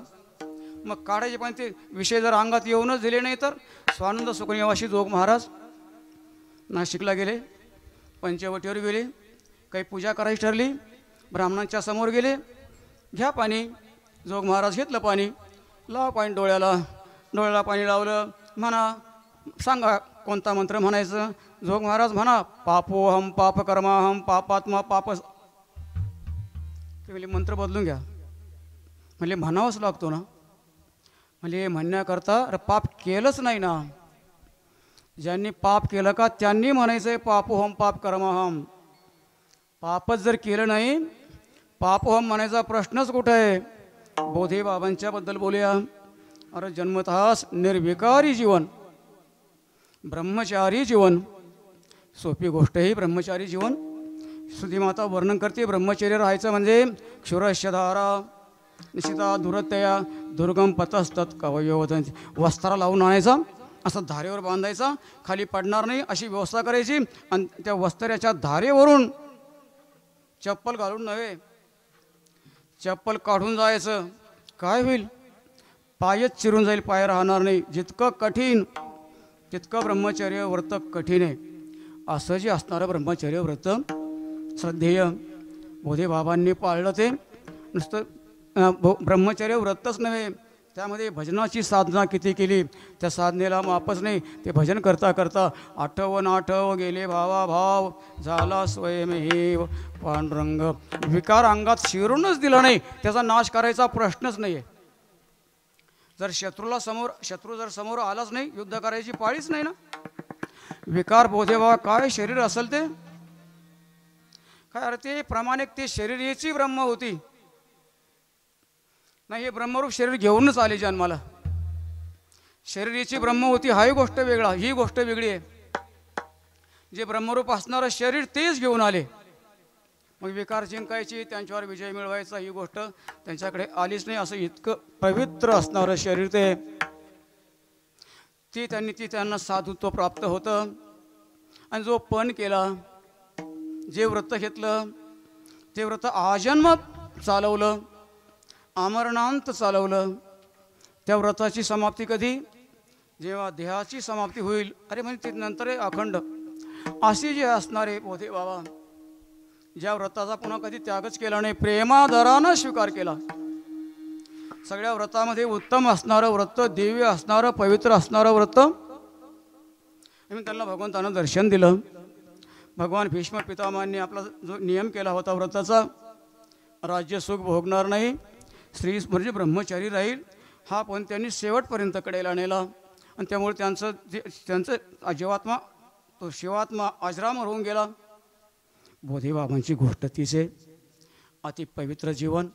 मग काढायचे. पण ते विषय जर अंगात येऊनच दिले नाही तर स्वानंद सुखनिवासी जोग महाराज नाशिकला गेले, पंचवटीवर गेले, काही पूजा करायची ठरली, ब्राह्मणांच्या समोर गेले, घ्या पाणी. जोग महाराज घेतलं पाणी, लाव पाणी डोळ्याला, डोळ्याला पाणी लावलं, म्हणा सांगा कोणता मंत्र म्हणायचं. जोग महाराज म्हणा पापोहम पाप कर्माहम पापात्मा पाप. ते म्हणजे मंत्र बदलून घ्या. म्हणजे म्हणावंच लागतो ना. म्हणजे म्हणण्याकरता पाप केलंच नाही ना. ज्यांनी पाप केलं का त्यांनी म्हणायचं आहे पापोहम पाप कर्माहम. पापच जर केलं नाही पापोहम म्हणायचा प्रश्नच कुठं आहे. बोधे बाबांच्याबद्दल बोलूया. अरे जन्मतःच निर्विकारी जीवन, ब्रह्मचारी जीवन, सोपी गोष्ट ही ब्रह्मचारी जीवन. सुधीमाता वर्णन करते ब्रह्मचर्य राहायचं म्हणजे क्षुरश्यधारा निशिता दुरतया दुर्गम पतस्तत कवयोधन. वस्त्रा लावून आणायचा, असं धारेवर बांधायचा, खाली पडणार नाही अशी व्यवस्था करायची. आणि त्या वस्त्र्याच्या धारेवरून चप्पल घालून नव्हे, चप्पल काढून जायचं. काय होईल, पायच चिरून जाईल, पाय राहणार नाही. जितकं कठीण तितकं ब्रह्मचर्य व्रत कठीण आहे. असं जे असणारं ब्रह्मचर्य व्रत श्रद्धेय बोधे बाबांनी पाळलं ते नुसतं ब्रह्मचर्य व्रतच नव्हे, त्यामध्ये भजनाची साधना किती केली त्या साधनेला मापच नाही. ते भजन करता करता आठव नाठव गेले भावा भाव झाला स्वयमेव पांडुरंग. विकार अंगात शिरूनच दिला नाही, त्याचा नाश करायचा प्रश्नच नाही आहे. जर शत्रू जर समोर आलाच नाही, युद्ध करायची पाळीच नाही ना. विकार बोधे बाबा काय शरीर असेल ते काय, अरे ते प्रामाणिक ते शरीर याची ब्रह्म होती नाही, हे ब्रह्मरूप शरीर घेऊनच आले जन्माला. शरीराची ब्रह्म होती हाही गोष्ट वेगळा, ही गोष्ट वेगळी आहे. जे ब्रह्मरूप असणारं शरीर तेच घेऊन आले. मग विकार जिंकायची, त्यांच्यावर विजय मिळवायचा ही गोष्ट त्यांच्याकडे आलीच नाही. असं इतकं पवित्र असणारं शरीर ते त्यांना साधुत्व प्राप्त होतं. आणि जो पण केला, जे व्रत घेतलं ते व्रत आजन्म चालवलं, आमरणांत चालवलं, त्या व्रताची समाप्ती कधी, जेव्हा देहाची समाप्ती होईल. अरे म्हणजे ते नंतर अखंड असे जे असणारे बोधे बाबा, ज्या व्रताचा पुन्हा कधी त्यागच केला नाही, प्रेमादरानं स्वीकार केला. सगळ्या व्रतामध्ये उत्तम असणारं व्रत, दिव्य असणारं, पवित्र असणारं व्रत. म्हणून त्यांना भगवंतानं दर्शन दिलं. भगवान भीष्म पितामहांनी आपला जो नियम केला होता व्रताचा, राज्य सुख भोगणार नाही, स्त्री म्हणजे ब्रह्मचारी राहील, हा पण त्यांनी शेवटपर्यंत कडेला नेला. आणि त्यामुळे त्यांचं जीवात्मा तो शिवात्मा अजरामर होऊन गेला. बोधे बाबांची गोष्ट तीच आहे, अति पवित्र जीवन.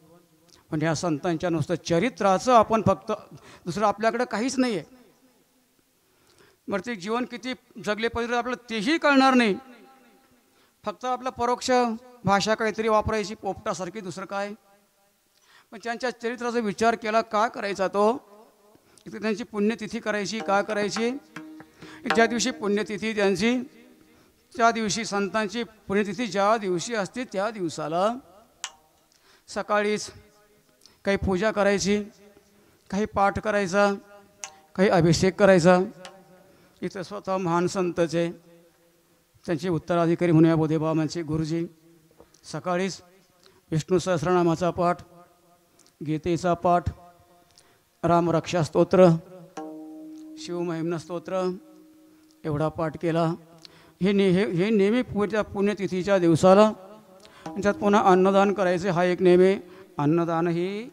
पण या संतांच्या नुसतं चरित्राचं आपण फक्त, दुसरं आपल्याकडं काहीच नाही आहे. बरं ते जीवन किती जगले पाहिजे आपल्याला तेही कळणार नाही. फक्त आपलं परोक्ष भाषा काहीतरी वापरायची पोपटासारखी, दुसरं काय. पण त्यांच्या चरित्राचा विचार केला का करायचा तो, त्यांची पुण्यतिथी करायची का करायची. ज्या दिवशी पुण्यतिथी त्यांची, त्या दिवशी संतांची पुण्यतिथी ज्या दिवशी असते त्या दिवसाला सकाळीच काही पूजा करायची, काही पाठ करायचा, काही अभिषेक करायचा. इथं स्वतः महान संतचे त्यांचे उत्तराधिकारी म्हणूया बोधे बाबांचे गुरुजी सकाळीच विष्णू सहस्रनामाचा पाठ, गीतेचा पाठ, रामरक्षा स्तोत्र, शिवमहिम्न स्तोत्र एवढा पाठ केला. हे नेहमी पुण्यतिथीच्या दिवसाला. त्यात पुन्हा अन्नदान करायचे, हा एक नेहमी अन्नदानही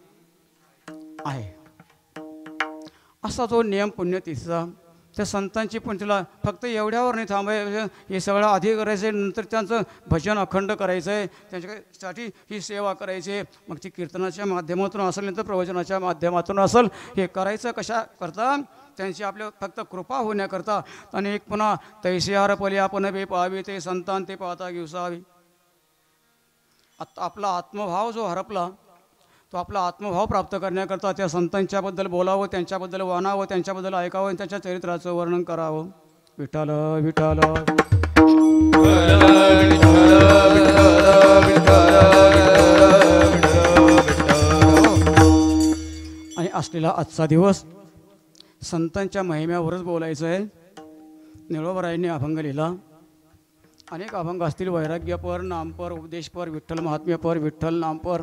आहे. असा तो नियम पुण्यतिथीचा. त्या संतांची पण तिला फक्त एवढ्यावर नाही थांबायचं, हे सगळं आधी करायचं आहे, नंतर त्यांचं भजन अखंड करायचं आहे, त्यांच्यासाठी ही सेवा करायची आहे. मग ती कीर्तनाच्या माध्यमातून असेल, नंतर प्रवचनाच्या माध्यमातून असेल. हे करायचं कशा करता, त्यांची आपल्या फक्त कृपा होण्याकरता. आणि एक पुन्हा तैसे हरपले आपण बे पाहावे, ते संतान ते पाहता घेऊसावी. आता आपला आत्मभाव जो हरपला, तो आपला आत्मभाव प्राप्त करण्याकरता त्या संतांच्याबद्दल बोलावं, त्यांच्याबद्दल वाणावं, त्यांच्याबद्दल ऐकावं आणि त्यांच्या चरित्राचं वर्णन करावं. विठ्ठल विठ्ठल आणि असलेला आजचा दिवस संतांच्या महिम्यावरच बोलायचं आहे. निळोबरायांनी अभंग लिहिला, अनेक अभंग असतील, वैराग्यपर, नामपर, उपदेशपर, विठ्ठल महात्म्यपर, विठ्ठल नामपर,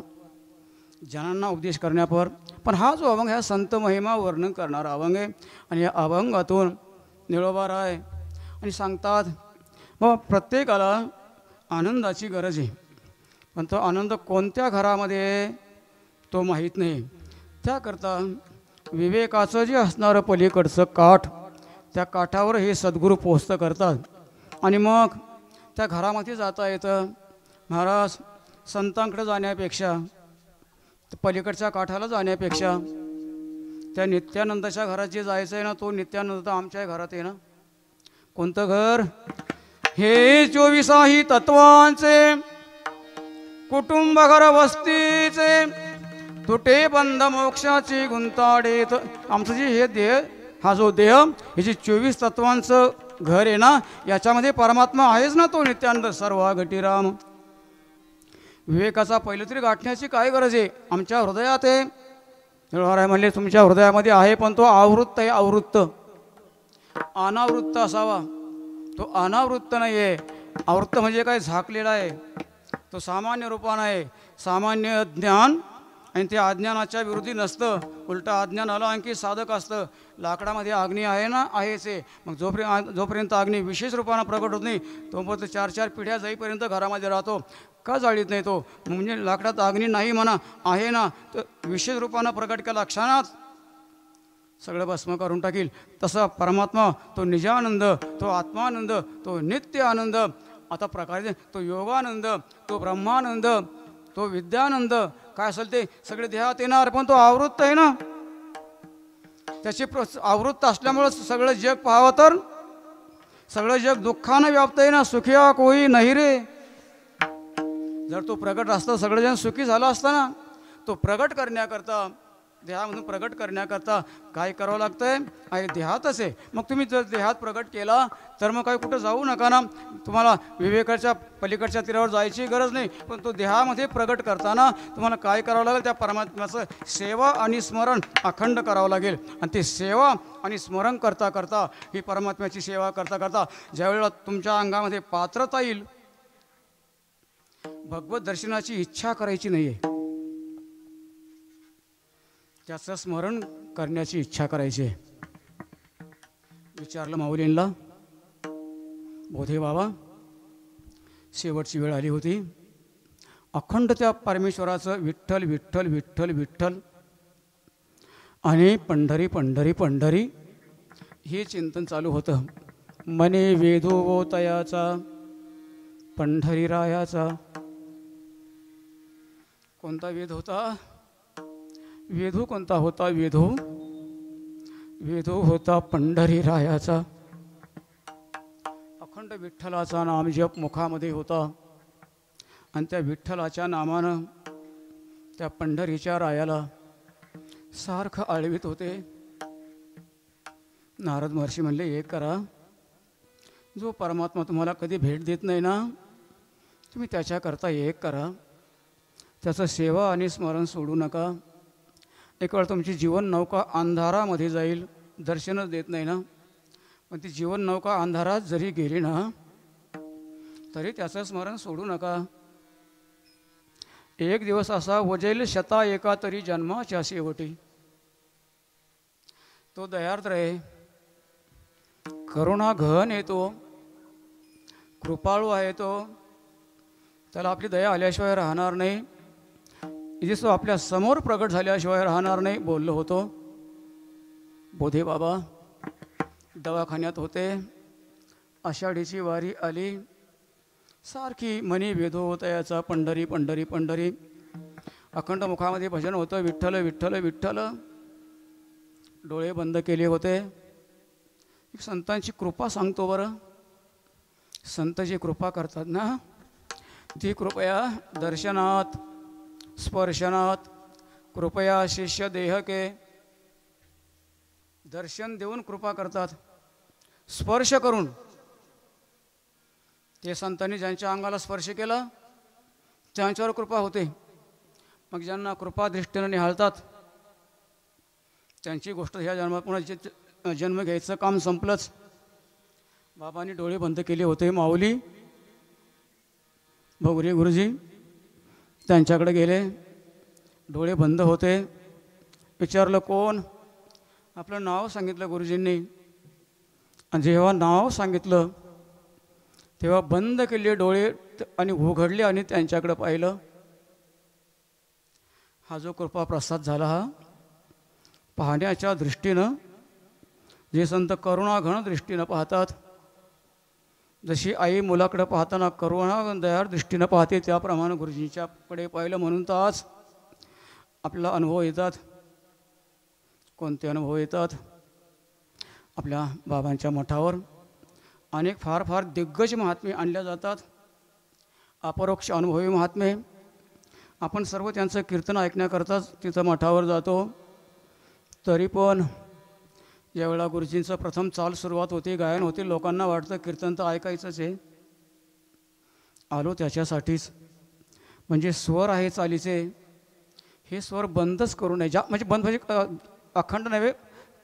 जनांना उपदेश करण्यापर. पण हा जो अभंग ह्या संत महिमा वर्णन करणारा अभंग आहे. आणि या अभंगातून निळोबाराय आणि सांगतात बाबा प्रत्येकाला आनंदाची गरज आहे, पण तो आनंद कोणत्या घरामध्ये तो माहीत नाही. त्याकरता विवेकाचं जे असणारं पलीकडचं काठ, त्या काठावर हे सद्गुरू पोचतं करतात. आणि मग त्या घरामध्ये जाता येतं. महाराज संतांकडे जाण्यापेक्षा, पलीकडच्या काठाला जाण्यापेक्षा त्या नित्यानंदाच्या घरात जे जायचं आहे ना, तो नित्यानंद तर आमच्या घरात आहे ना. कोणतं घर, हे 24 तत्वांचे कुटुंब घर वस्तीचे, तुटे बंध मोक्षाची गुंताडेत. आमचं जे हे देह, हा जो देह, हे जे 24 तत्वांचं घर आहे ना, याच्यामध्ये परमात्मा आहेच ना, तो नित्यानंद सर्व घटीराम. विवेकाचा पहिलं तरी गाठण्याची काय गरज आहे, आमच्या हृदयात आहे. निळोबाराय म्हणले तुमच्या हृदयामध्ये आहे, पण तो आवृत्त आहे, आवृत्त. अनावृत्त असावा, तो अनावृत्त नाही आहे. आवृत्त म्हणजे काय, झाकलेला आहे. तो सामान्य रूपानं आहे. सामान्य ज्ञान आणि ते अज्ञानाच्या विरोधी नसतं, उलटं अज्ञान आलं आणखी साधक असतं. लाकडामध्ये अग्नी आहे ना, आहेच आहे. मग जोपर्यंत अग्नी विशेष रूपानं प्रकट होत नाही तोपर्यंत 4-4 पिढ्या जाईपर्यंत घरामध्ये राहतो. का जाळीत नाही तो? म्हणजे लाकडात अग्नी नाही म्हणा, आहे ना, तर विशेष रूपानं प्रकट केला क्षणात सगळं भस्म करून टाकील. तसा परमात्मा तो निजानंद, तो आत्मानंद, तो नित्य आनंद, आता प्रकारे तो योगानंद, तो ब्रह्मानंद, तो विद्यानंद, काय असेल ते सगळे देहात येणार. पण तो आवृत्त आहे ना, त्याची आवृत्त असल्यामुळं सगळं जग पाहावं तर सगळं जग दुःखानं व्याप्त आहे ना. सुखिया कोई नाही रे. जर तो प्रगट असता सगळेजण सुखी झाला असता ना. तो प्रगट करण्याकरता, देहामधून प्रगट करण्याकरता काय करावं लागतंय? आहे देहातच आहे. मग तुम्ही जर देहात प्रगट केला तर मग काही कुठं जाऊ नका ना. तुम्हाला विवेकाच्या पलीकडच्या तीरावर जायची गरज नाही. पण तो देहामध्ये प्रगट करताना तुम्हाला काय करावं लागेल? त्या परमात्म्याचं सेवा आणि स्मरण अखंड करावं लागेल. आणि ते सेवा आणि स्मरण करता करता, ही परमात्म्याची सेवा करता करता ज्यावेळेला तुमच्या अंगामध्ये पात्रता येईल, भगवत दर्शनाची इच्छा करायची नाही आहे, त्याचं स्मरण करण्याची इच्छा करायची आहे. विचारलं माऊलींना, बोधे बाबा शेवटची वेळ आली होती, अखंड त्या परमेश्वराचं विठ्ठल विठ्ठल विठ्ठल विठ्ठल आणि पंढरी पंढरी पंढरी हे चिंतन चालू होतं. मने वेधो तयाचा पंढरीरायाचा. कोणता वेध होता? वेधू कोणता होता? वेधू होता पंढरीरायाचा. अखंड विठ्ठलाचा नाम जप मुखामध्ये होता. आणि त्या विठ्ठलाच्या नामानं त्या पंढरीच्या रायाला सारखं आळवीत होते. नारद महर्षी म्हणले, एक करा, जो परमात्मा तुम्हाला कधी भेट देत नाही ना, तुम्ही त्याच्याकरता एक करा, त्याचं सेवा आणि स्मरण सोडू नका. एक वेळ तुमची जीवन नौका अंधारामध्ये जाईल, दर्शनच देत नाही ना, पण ती जीवन नौका अंधारात जरी गेली ना तरी त्याचं स्मरण सोडू नका. एक दिवस असा वजेल शता एका तरी जन्माच्या शेवटी. तो दयार्द्र आहे, करुणा घन येतो, कृपाळू आहे तो, त्याला आपली दया आल्याशिवाय राहणार नाही. तो आपल्या समोर प्रगट झाल्याशिवाय राहणार नाही. बोललो होतो. बोधे बाबा दवाखान्यात होते, आषाढीची वारी आली, सारखी मनी वेधो तयाचा पंढरी पंढरी पंढरी. अखंड मुखामध्ये भजन होतं, विठ्ठल विठ्ठल विठ्ठल. डोळे बंद केले होते. एक संतांची कृपा सांगतो बरं. संत जी कृपा करतात ना, ती कृपया दर्शनात स्पर्शनात, कृपया शिष्य देह के. दर्शन देऊन कृपा करतात, स्पर्श करून. ते संतांनी ज्यांच्या अंगाला स्पर्श केला त्यांच्यावर कृपा होते. मग ज्यांना कृपा दृष्टीने निहाळतात त्यांची गोष्ट ह्या जन्मात पुन्हा जन्म घ्यायचं काम संपलंच. बाबांनी डोळे बंद केले होते. माऊली भगुरे गुरुजी त्यांच्याकडे गेले, डोळे बंद होते. विचारलं कोण? आपलं नाव सांगितलं गुरुजींनी. आणि जेव्हा नाव सांगितलं तेव्हा बंद केले डोळे आणि उघडले आणि त्यांच्याकडे पाहिलं. हा जो कृपा प्रसाद झाला, हा पाहण्याच्या दृष्टीनं जे संत करुणाघन दृष्टीनं पाहतात, जशी आई मुलाकडे पाहताना करुणा दयाळ दृष्टीनं पाहते, त्याप्रमाणे गुरुजींच्याकडे पाहिलं. म्हणून तर आज आपला अनुभव येतात. कोणते अनुभव येतात? आपल्या बाबांच्या मठावर अनेक फार फार दिग्गज महात्मे आणल्या जातात, अपरोक्ष अनुभवी महात्मे. आपण सर्व त्यांचं कीर्तन ऐकण्याकरताच तिथं मठावर जातो. तरी पण ज्यावेळेला गुरुजींचं प्रथम चाल सुरुवात होती, गायन होते, लोकांना वाटतं कीर्तन तर ऐकायचंच आहे. आलो त्याच्यासाठीच. म्हणजे स्वर आहे चालीचे, हे स्वर बंदच करू नये. म्हणजे बंद म्हणजे अखंड नव्हे,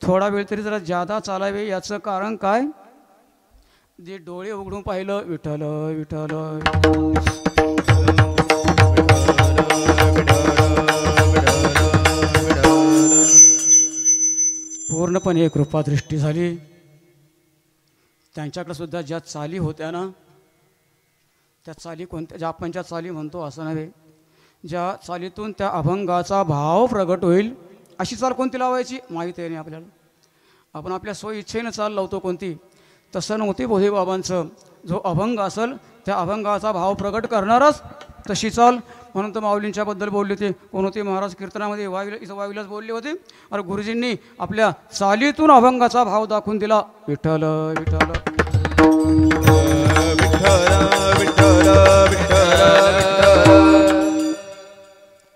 थोडा वेळ तरी जरा जादा चालावे. याचं कारण काय? जे डोळे उघडून पाहिलं विठ्ठल विठ्ठल पूर्णपणे कृपादृष्टी झाली. त्यांच्याकडे सुद्धा ज्या चाली होत्या ना, त्या चाली कोणत्या, ज्या आपण ज्या चाली म्हणतो असं नव्हे, ज्या चालीतून त्या अभंगाचा भाव प्रगट होईल अशी चाल कोणती लावायची माहीत आहे नाही आपल्याला. आपण आपल्या स्व इच्छेनं चाल लावतो कोणती, तसं नव्हती बोधेबाबांचं. जो अभंग असेल त्या अभंगाचा भाव प्रगट करणारच तशी चाल. म्हणून तर माऊलींच्याबद्दल बोलले होते. कोण होते महाराज कीर्तनामध्ये, वावीलाच बोलले होते. अरे गुरुजींनी आपल्या चालीतून अभंगाचा भाव दाखवून दिला. विठ्ठल विठ्ठल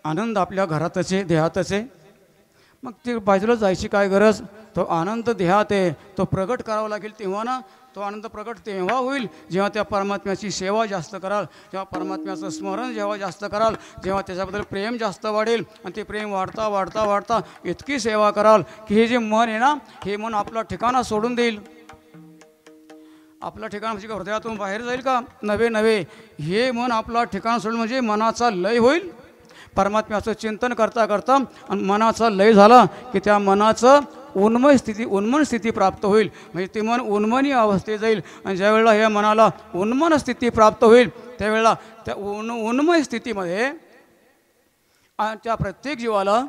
आनंद आपल्या घरातच आहे, देहातच आहे. मग ते बाजूला जायची काय गरज. तो आनंद देहात आहे, तो प्रगट करावा लागेल तेव्हा ना. तो आनंद प्रगट तेव्हा होईल जेव्हा त्या परमात्म्याची सेवा जास्त कराल, जेव्हा परमात्म्याचं स्मरण जेव्हा जास्त कराल, जेव्हा त्याच्याबद्दल प्रेम जास्त वाढेल. आणि ते प्रेम वाढता वाढता वाढता इतकी सेवा कराल की हे जे मन आहे ना, हे मन आपला ठिकाणा सोडून देईल. आपला ठिकाण म्हणजे हृदयातून बाहेर जाईल का, नव्हे नव्हे. हे मन आपला ठिकाण सोडून म्हणजे मनाचा लय होईल. परमात्म्याचं चिंतन करता करता आणि मनाचा लय झाला की त्या मनाचं उन्मन स्थिती प्राप्त होईल. म्हणजे ते मन उन्मनी अवस्थेत जाईल. आणि ज्यावेळेला ह्या मनाला उन्मन स्थिती प्राप्त होईल त्यावेळेला त्या उन्मय स्थितीमध्ये त्या प्रत्येक जीवाला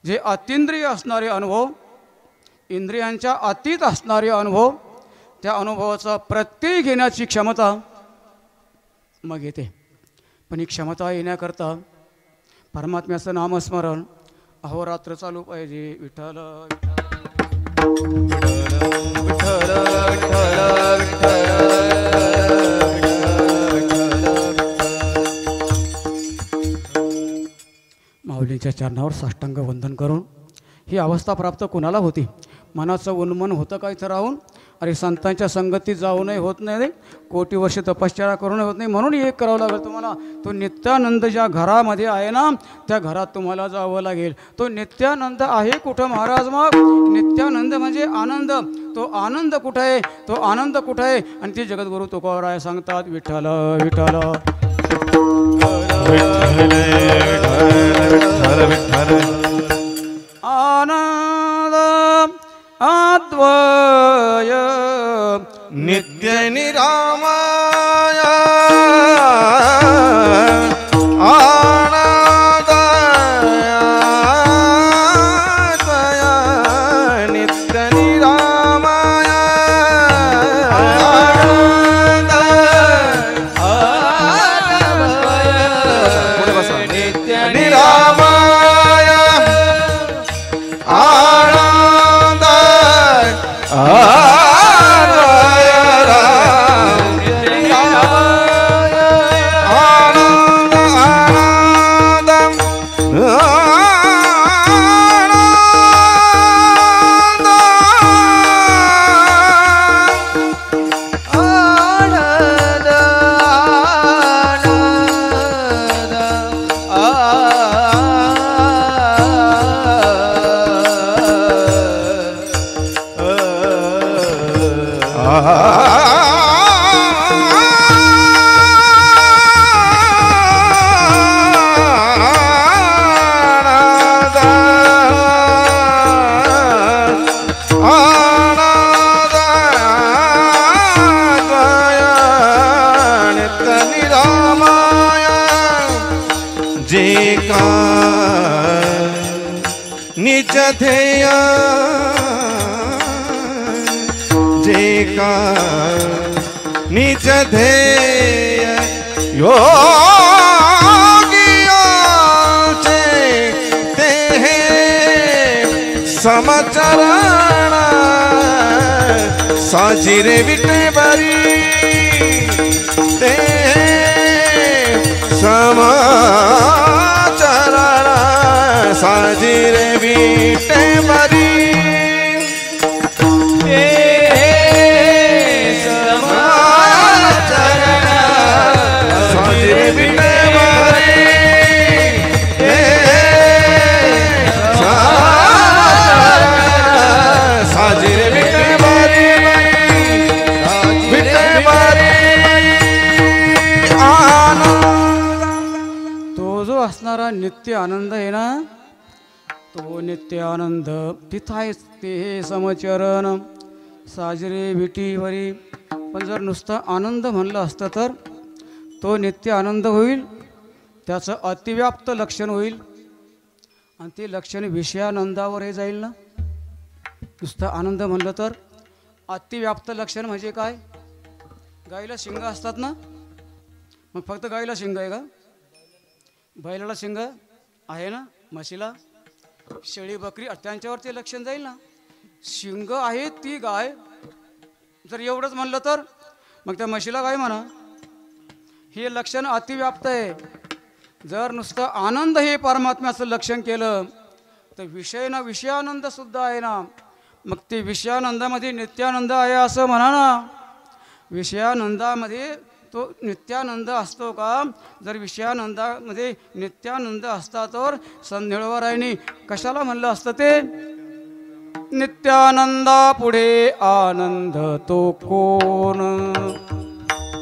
जे अतींद्रिय असणारे अनुभव, इंद्रियांच्या अतीत असणारे अनुभव, त्या अनुभवाचा प्रत्यय घेण्याची क्षमता मग येते. पण ही क्षमता येण्याकरता परमात्म्याचं नामस्मरण अहोरात्र चालू पाहिजे. विठ्ठल माऊलींच्या चरणावर साष्टांग वंदन करून ही अवस्था प्राप्त कोणाला होती. मनाचं उन्मन होतं का इथं राहून. अरे संतांच्या संगतीत जाऊनही होत नाही, कोटी वर्ष तपश्चर्या करूनही होत नाही. म्हणून एक करावं लागेल तुम्हाला. तो नित्यानंद ज्या घरामध्ये आहे ना, त्या घरात तुम्हाला जावं लागेल. तो नित्यानंद आहे कुठं महाराज. मग नित्यानंद म्हणजे आनंद. तो आनंद कुठं आहे, तो आनंद कुठं आहे. आणि ते जगद्गुरू तुकोबाराय सांगतात विठ्ठल विठ्ठल आनंद अद्वय नित्य निरामय आनंदय नित्य निरामय पुढे बसा. नित्य निरामय निज ध्येय जे का निज ध्येय योगियोचे ते समचरण साजिरे विटे बरी ते समचरण साजिरे विटे बरी समचरण साजिरे विटे बरी साजिरे विटे बरी विटे बरी आनंद. तो जो असणारा नित्य आनंद आहे ना, तो नित्यानंद तिथाय ते समचरण साजरे विटीवरी. पण जर नुसतं आनंद म्हणलं असतं तर तो नित्य आनंद होईल, त्याचं अतिव्याप्त लक्षण होईल आणि ते लक्षण विषयानंदावर हे जाईल ना. नुसतं आनंद म्हणलं तर अतिव्याप्त लक्षण म्हणजे काय? गाईला शिंग असतात ना, मग फक्त गाईला शिंग आहे का? बैलाला शिंग आहे ना, म्हशीला, शेळी बकरी त्यांच्यावर ते लक्षण जाईल ना. शिंग आहे ती गाय, जर एवढंच म्हणलं तर मग त्या म्हशीला गाय म्हणा. हे लक्षण अतिव्याप्त आहे. जर नुसतं आनंद हे परमात्म्याचं लक्षण केलं तर विषय ना विषयानंद सुद्धा आहे ना. मग ते विषयानंदामध्ये नित्यानंद आहे असं म्हणा ना. विषयानंदामध्ये तो नित्यानंद असतो का? जर विषयानंदामध्ये नित्यानंद असता तर संध्याळवरायांनी कशाला म्हणलं असतं ते? नित्यानंदा पुढे आनंद तो कोण.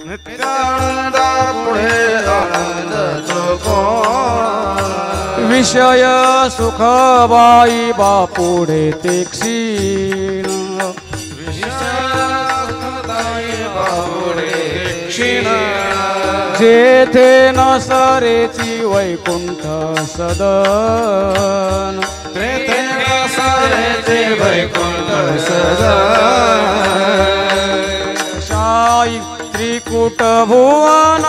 नित्यानंदा पुढे आनंद तो कोण. विषय सुख बाई बापुढे ते क्षीण. जेथे न सरेची वैकुंठ सदन. तेथे सरेचे वैकुंठ सदन. शाई त्रिकुट भुवन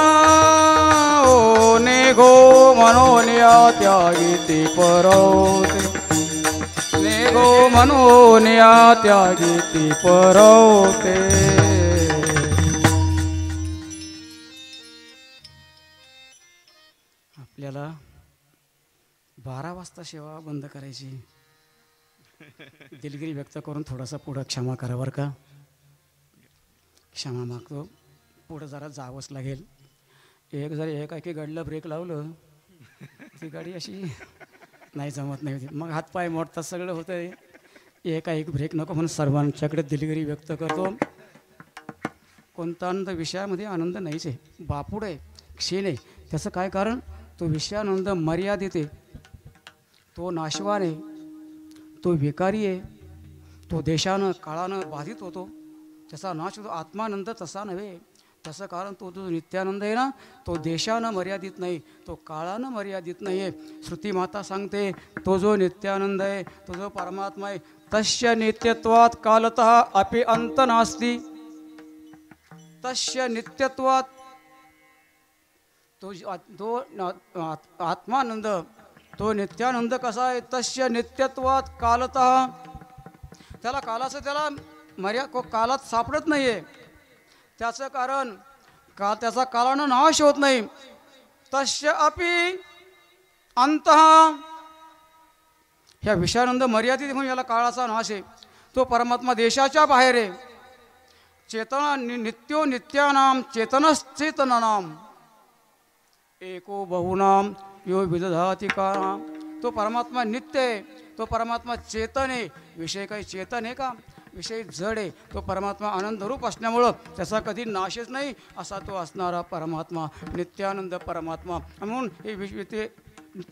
ओ निघो म्हणून या त्यागी ती परवते. निघो म्हणून या त्यागी ती परवते. आपल्याला 12 वाजता सेवा बंद करायची. दिलगिरी व्यक्त करून थोडासा पुढं क्षमा करा बरं का. क्षमा मागतो. पुढं जरा जावंच लागेल. जर एकाएकी गाडीला ब्रेक लावलं ती गाडी अशी नाही जमत नाही होती. मग हातपाय मोडतात, सगळं होतं आहे. एकाएक ब्रेक नको म्हणून सर्वांच्याकडे दिलगिरी व्यक्त करतो. कोणता आनंद? विषयामध्ये आनंद नाहीच आहे. बापूड आहे, क्षीण आहे. त्याचं काय कारण? तो विषयानंद मर्यादित आहे, तो नाशवान आहे, तो विकारी आहे, तो देशानं काळानं बाधित होतो, त्याचा नाश होतो. आत्मानंद तसा नव्हे. त्याचं कारण तो जो नित्यानंद आहे ना, तो देशानं मर्यादित नाही, तो काळानं मर्यादित नाही आहे. श्रुती माता सांगते तो जो नित्यानंद आहे, तो जो परमात्मा आहे, तस्य नित्यत्वात कालतः अपि अंत नास्ति. तस्य नित्यत्वात तो आत्मानंद, तो नित्यानंद कसा आहे? तस्य नित्यत्वात कालतः. त्याला कालाचं त्याला कालात सापडत नाही आहे. त्याचं कारण त्याचा कालानं नाश होत नाही. तस्य अपि अंतः. ह्या विषयानंद मर्यादित म्हणून याला काळाचा नाश आहे. तो परमात्मा देशाच्या बाहेर आहे. चेतना नित्यो नित्यानाम चेतनश्चेतनानाम एको बहुनाम यो विदधाति कानाम. तो परमात्मा नित्य आहे, तो परमात्मा चेतन आहे. विषय काही चेतन आहे का? विषय जड आहे. तो परमात्मा आनंदरूप असल्यामुळं त्याचा कधी नाशच नाही असा तो असणारा परमात्मा, नित्यानंद परमात्मा. म्हणून हे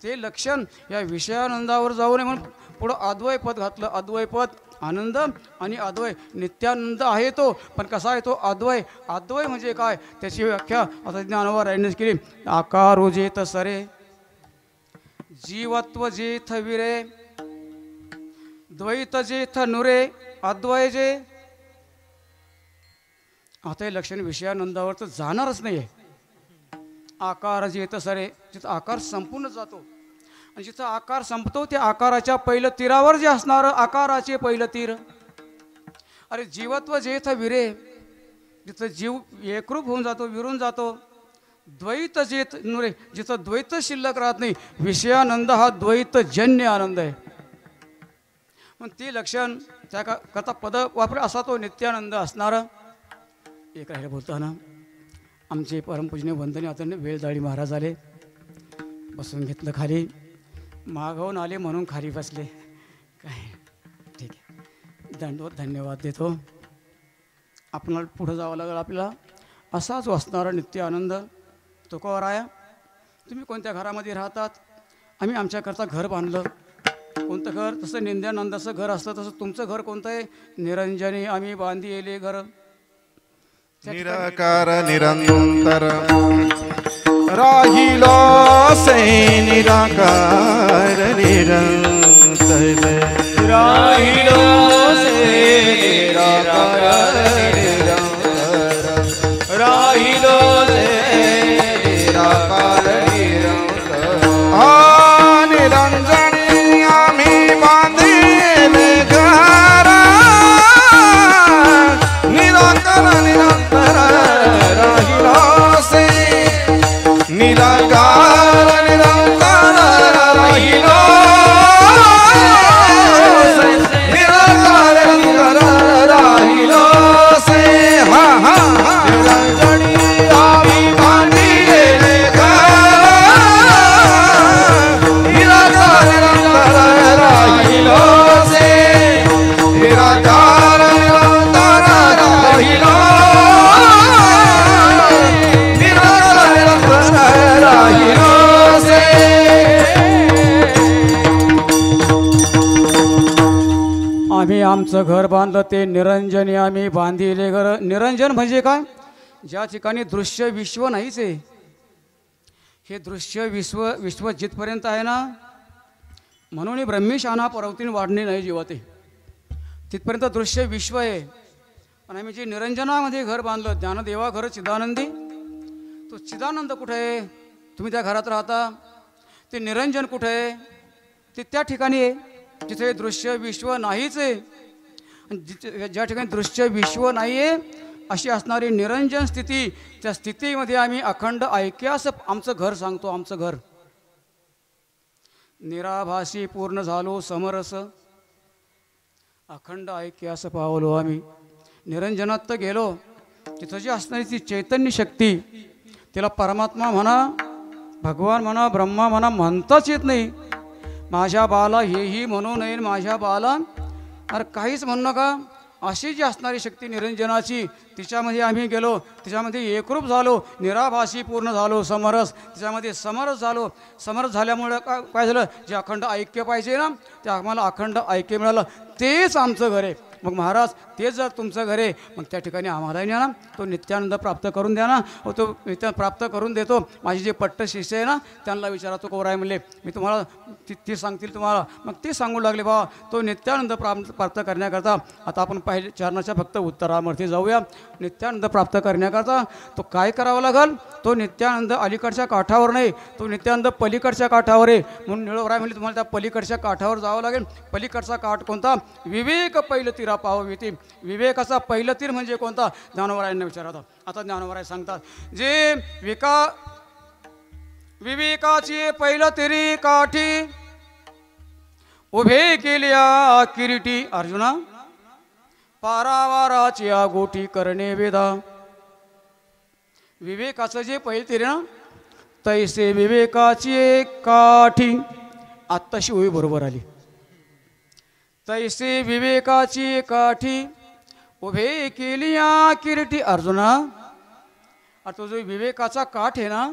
ते लक्षण या विषयानंदावर जाऊ नये म्हणून पुढं अद्वय पद घातलं. अद्वय पद आनंद आणि अद्वय. नित्यानंद आहे तो, पण कसा आहे तो? अद्वय. अद्वय म्हणजे काय? त्याची व्याख्या आता ज्ञानोबा केली. आकारो जेथ सरे, जीवत्व जेथ विरे, द्वैत जेथ नुरे, अद्वय जे. आता हे लक्षण विषयानंदावर तर जाणारच नाही आहे. आकार जेथ सरे, जिथं आकार संपूर्ण जातो आणि जिथं आकार संपतो त्या आकाराच्या पहिलं तीरावर जे असणारं आकाराचे पहिलं तीर. अरे जीवत्व जेथ विरे, जिथं जीव एकरूप होऊन जातो, विरून जातो. द्वैत जेथ नुरे, जिथं द्वैत शिल्लक राहत नाही. विषयानंद हा द्वैतजन्य आनंद आहे. मग ते लक्षण त्या करता पद वापर असा तो नित्यानंद असणारा. एक राहिलं बोलताना आमचे परमपूजनीय वंदनीय आदरणीय वेलदाळी महाराज आले. बसून घेतलं खाली, मागवून आले म्हणून खाली बसले. काय ठीक आहे, दंडवत धन्यवाद देतो. आपणाला पुढं जावं लागेल. आपल्याला असाच असणारा नित्य आनंद. तुकोबराया, तुम्ही कोणत्या घरामध्ये राहतात? आम्ही आमच्याकरता घर बांधलं. कोणतं घर? तसं निंद्यानंदाचं घर असतं तसं तुमचं घर कोणतं आहे? निरंजनी आम्ही बांधी येले घर. निराकार निरंतर राहिलो से निराकार निरंतर राहिलो से निराकार निरंतर राहिलो से निराकार निरंतर निरंजनी आम्ही बांधिले घर निराकार निरंतर राहिलो से निराकार निरंतर राहिलो से निराकार निरंतर राहिलो से हा हा निरंजनी आम्ही बांधिले घर निराकार निरंतर राहिलो से निराकार निरंतर राहिलो निराकार निरंतर राहिलो से आम्ही आमचं घर बांधलं ते निरंजनी आम्ही बांधिले घर. निरंजन म्हणजे काय? ज्या ठिकाणी दृश्य विश्व नाहीच आहे. हे दृश्य विश्व जिथपर्यंत आहे ना, म्हणून ब्रह्मीशाना परवतीने वाढणे नाही जीवाते, तिथपर्यंत दृश्य विश्व आहे. आणि आम्ही जे निरंजनामध्ये घर बांधलं, ज्ञानदेवा घर चिदानंदी, तो चिदानंद कुठे आहे? तुम्ही त्या घरात राहता. ते निरंजन कुठे आहे? ते त्या ठिकाणी आहे जिथे दृश्य विश्व नाहीच आहे. ज्या ठिकाणी दृश्य विश्व नाही आहे अशी असणारी निरंजन स्थिती, त्या स्थितीमध्ये आम्ही अखंड ऐक्यास आमचं घर सांगतो. आमचं घर निराभासी पूर्ण झालो समरस, अखंड ऐक्यास पावलो आम्ही. निरंजनात तर गेलो, तिथं जी असणारी ती चैतन्य शक्ती, तिला परमात्मा म्हणा, भगवान म्हणा, ब्रह्मा म्हणा म्हणताच येत नाही. माझ्या बाला हेही म्हणू नये, माझ्या बाला अरे काहीच म्हणू नका. अशी जी असणारी शक्ती निरंजनाची, तिच्यामध्ये आम्ही गेलो, तिच्यामध्ये एकरूप झालो, निराभासी पूर्ण झालो समरस, तिच्यामध्ये समरस झालो. समरस झाल्यामुळे काय झालं? जे अखंड ऐक्य पाहिजे ना, ते आम्हाला अखंड ऐक्य मिळालं. तेच आमचं घर आहे. मग महाराज तेच जर तुमचं घर आहे, मग त्या ठिकाणी आम्हालाही न्या ना, तो नित्यानंद प्राप्त करून द्या ना. तो नित्यानंद प्राप्त करून देतो. माझे जे पट्ट शिष्य आहे ना, त्यांना विचारा तो कोराय म्हणले, मी तुम्हाला ती सांगतील तुम्हाला. मग ते सांगू लागले, बाबा तो नित्यानंद प्राप्त करण्याकरता आता आपण पहिले चरणाच्या फक्त उत्तरामध्ये जाऊया. नित्यानंद प्राप्त करण्याकरता तो काय करावं लागेल? तो नित्यानंद अलीकडच्या काठावर नाही, तो नित्यानंद पलीकडच्या काठावर आहे. म्हणून निळवराय म्हणले तुम्हाला त्या पलीकडच्या काठावर जावं लागेल. पलीकडचा काठ कोणता? विवेक पहिलं तीरा पाहावी ती. विवेकाचा पहिलं तीर म्हणजे कोणता? ज्ञानोबरायांना विचारतात. आता ज्ञानोबराय सांगतात, जे विवेकाची पहिलं तिरी काठी उभे केल्या किरीटी, अर्जुना पारावाराची गोटी करणे वेदा. विवेकाचं जे पहिलं तीर ना, तैसे विवेकाची काठी, आत्ताशी ओळी बरोबर आली. तैसे विवेकाची काठी उभे केलिया किरीटी, अर्जुना तो जो विवेकाचा काठ आहे ना,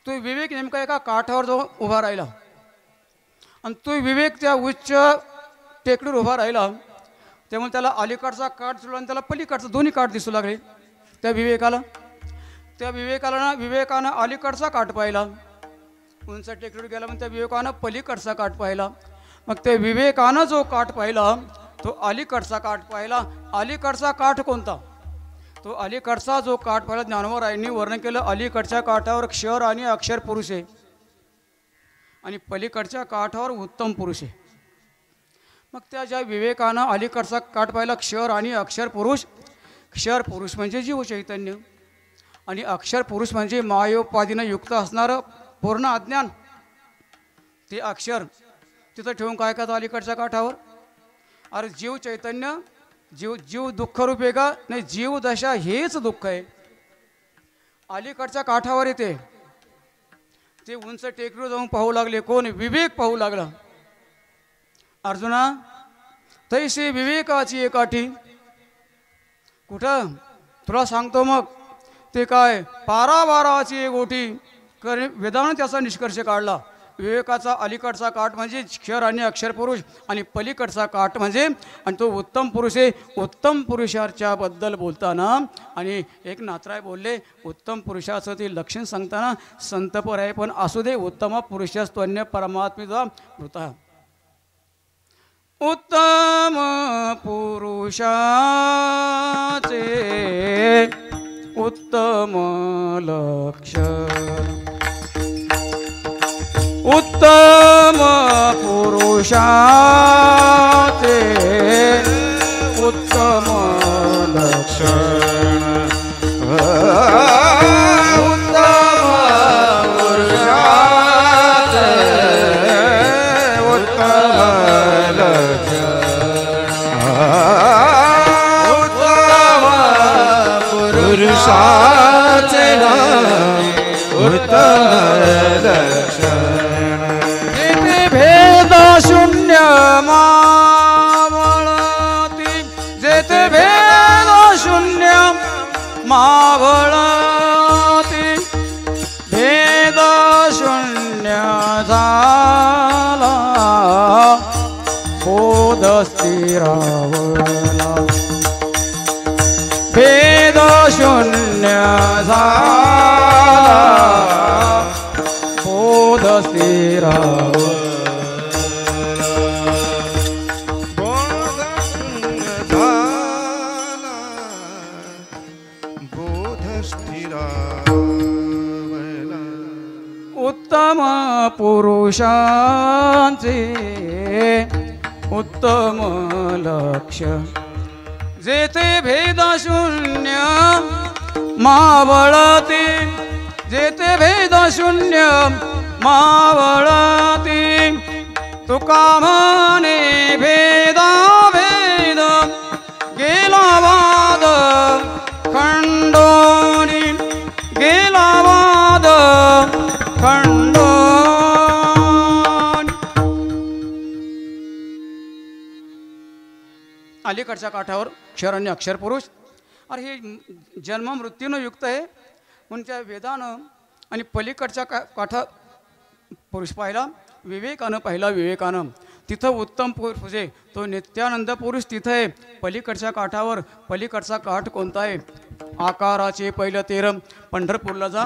तो विवेक नेमका एका काठावर जाऊन उभा राहिला. आणि तो विवेक त्या उच्च टेकडीवर उभा राहिला, त्यामुळे त्याला अलीकडचा काठ दिसला आणि त्याला पलीकडचा दोन्ही काठ दिसू लागले. त्या विवेकाला ना, विवेकानं अलीकडचा काठ पाहिला, उंच टेकडीवर गेला, मग त्या विवेकानं पलीकडचा काठ पाहिला. मग त्या विवेकानं जो काठ पाहिला तो अलीकडचा काठ पाहिला. अलीकडचा काठ कोणता? तो अलीकडचा जो काठ पाहिला, ज्ञानोबरायांनी वर्णन केलं, अलीकडच्या काठावर क्षर आणि अक्षर पुरुष आहे आणि पलीकडच्या काठावर उत्तम पुरुष आहे. मग त्या ज्या विवेकानं अलीकडचा काठ पाहिला, क्षर आणि अक्षर पुरुष. क्षर पुरुष म्हणजे जीव चैतन्य आणि अक्षर पुरुष म्हणजे मायोपाधीनं युक्त असणारं पूर्ण अज्ञान. ते अक्षर तिथं ठेवून काय करतो अलीकडच्या काठावर? अरे जीव चैतन्य, जीव दुःखरूप आहे का? नाही, जीव दशा हेच दुःख आहे. अलीकडच्या काठावर येते, ते उंच टेकडीवर जाऊन पाहू लागले. कोण? विवेक पाहू लागला. अर्जुना तैसे विवेकाची काठी कुठं? तुला सांगतो मग ते काय, पारावाराची गोटी. वेदानं त्याचा निष्कर्ष काढला. विवेकाचा अलीकडचा काठ म्हणजे क्षर आणि अक्षर पुरुष आणि पलीकडचा काठ म्हणजे आणि तो उत्तम पुरुष आहे. उत्तम पुरुषाच्या बद्दल बोलताना आणि एक नाथराय बोलले उत्तम पुरुषाचं ते लक्षण सांगताना संतपर आहे पण असू दे उत्तम पुरुषस्तन्य परमात्मेचा मृता उत्तम पुरुषाचे उत्तम लक्षण उत्तम पुरुषाचे उत्तम लक्षण उत्तम पुरुषाचे उत्तम पुरुषाचे उत्तम लक्षण जेथे भेद शून्य मावळती जेथे भेद शून्य मावळती भेद शून्य झाला बोध स्थिरावला भेद शून्य झाला बोध स्थिरावला बोध स्थिरावला उत्तम पुरुषांचे उत्तम लक्ष जेथे भेद शून्य मावळते जेथे भेद शून्य मावळते तुका म्हणे भेदा भेद गेला वाद खंडोनी गेला वाद खंडोनी अलीकडच्या काठावर क्षर आणि अक्षर पुरुष अरे हे जन्म मृत्यूनं युक्त आहे म्हणून त्या वेदानं आणि पलीकडच्या काठा पुरुष पाहिला विवेकानं पाहिला विवेकानं तिथं उत्तम पुरुष आहे तो नित्यानंद पुरुष तिथं आहे. पलीकडच्या काठावर पलीकडचा काठ कोणता आहे आकाराचे पहिलं तेरम पंढरपूरला जा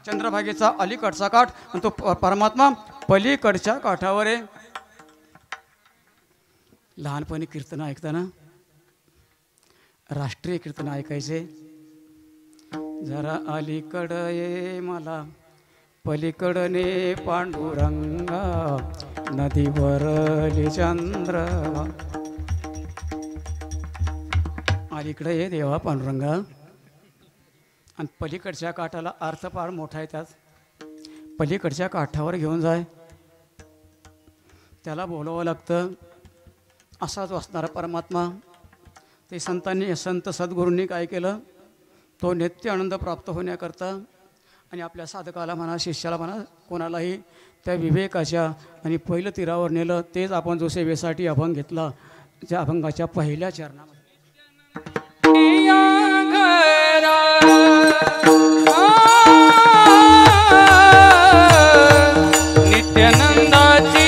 चंद्रभागेचा अलीकडचा काठ आणि तो परमात्मा पलीकडच्या काठावर आहे. लहानपणी कीर्तन ऐकताना राष्ट्रीय कीर्तन ऐकायचे जरा अलीकड ये मला पलीकडने पांडुरंगा नदीवरली चंद्र अलीकडे ये देवा पांडुरंगा आणि पलीकडच्या काठाला अर्थ फार मोठा आहे त्यात पलीकडच्या काठावर घेऊन जाय त्याला बोलावं लागतं असाच असणारा परमात्मा ते संतांनी संत सद्गुरूंनी काय केलं तो नित्य आनंद प्राप्त होण्याकरता आणि आपल्या साधकाला म्हणा शिष्याला म्हणा कोणालाही त्या विवेकाच्या आणि पहिलं तीरावर नेलं तेच आपण जो सेवेसाठी अभंग घेतला त्या अभंगाच्या पहिल्या चरणामध्ये नित्यानंदाची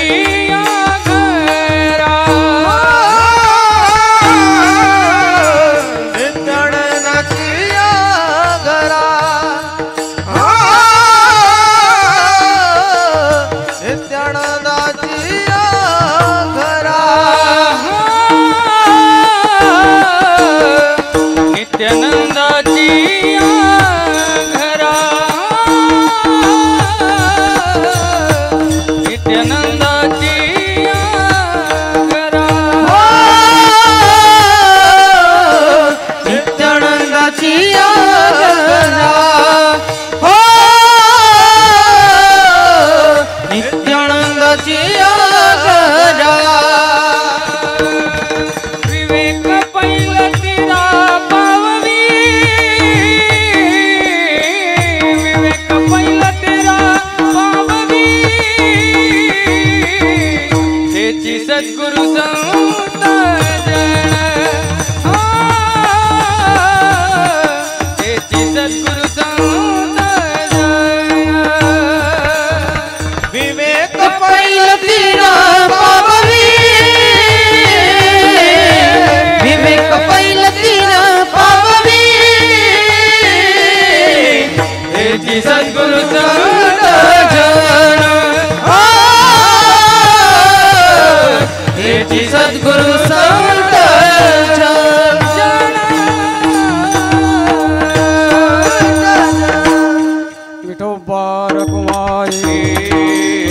विवेक तेची सद्गुरु संत विठोबार कुमारी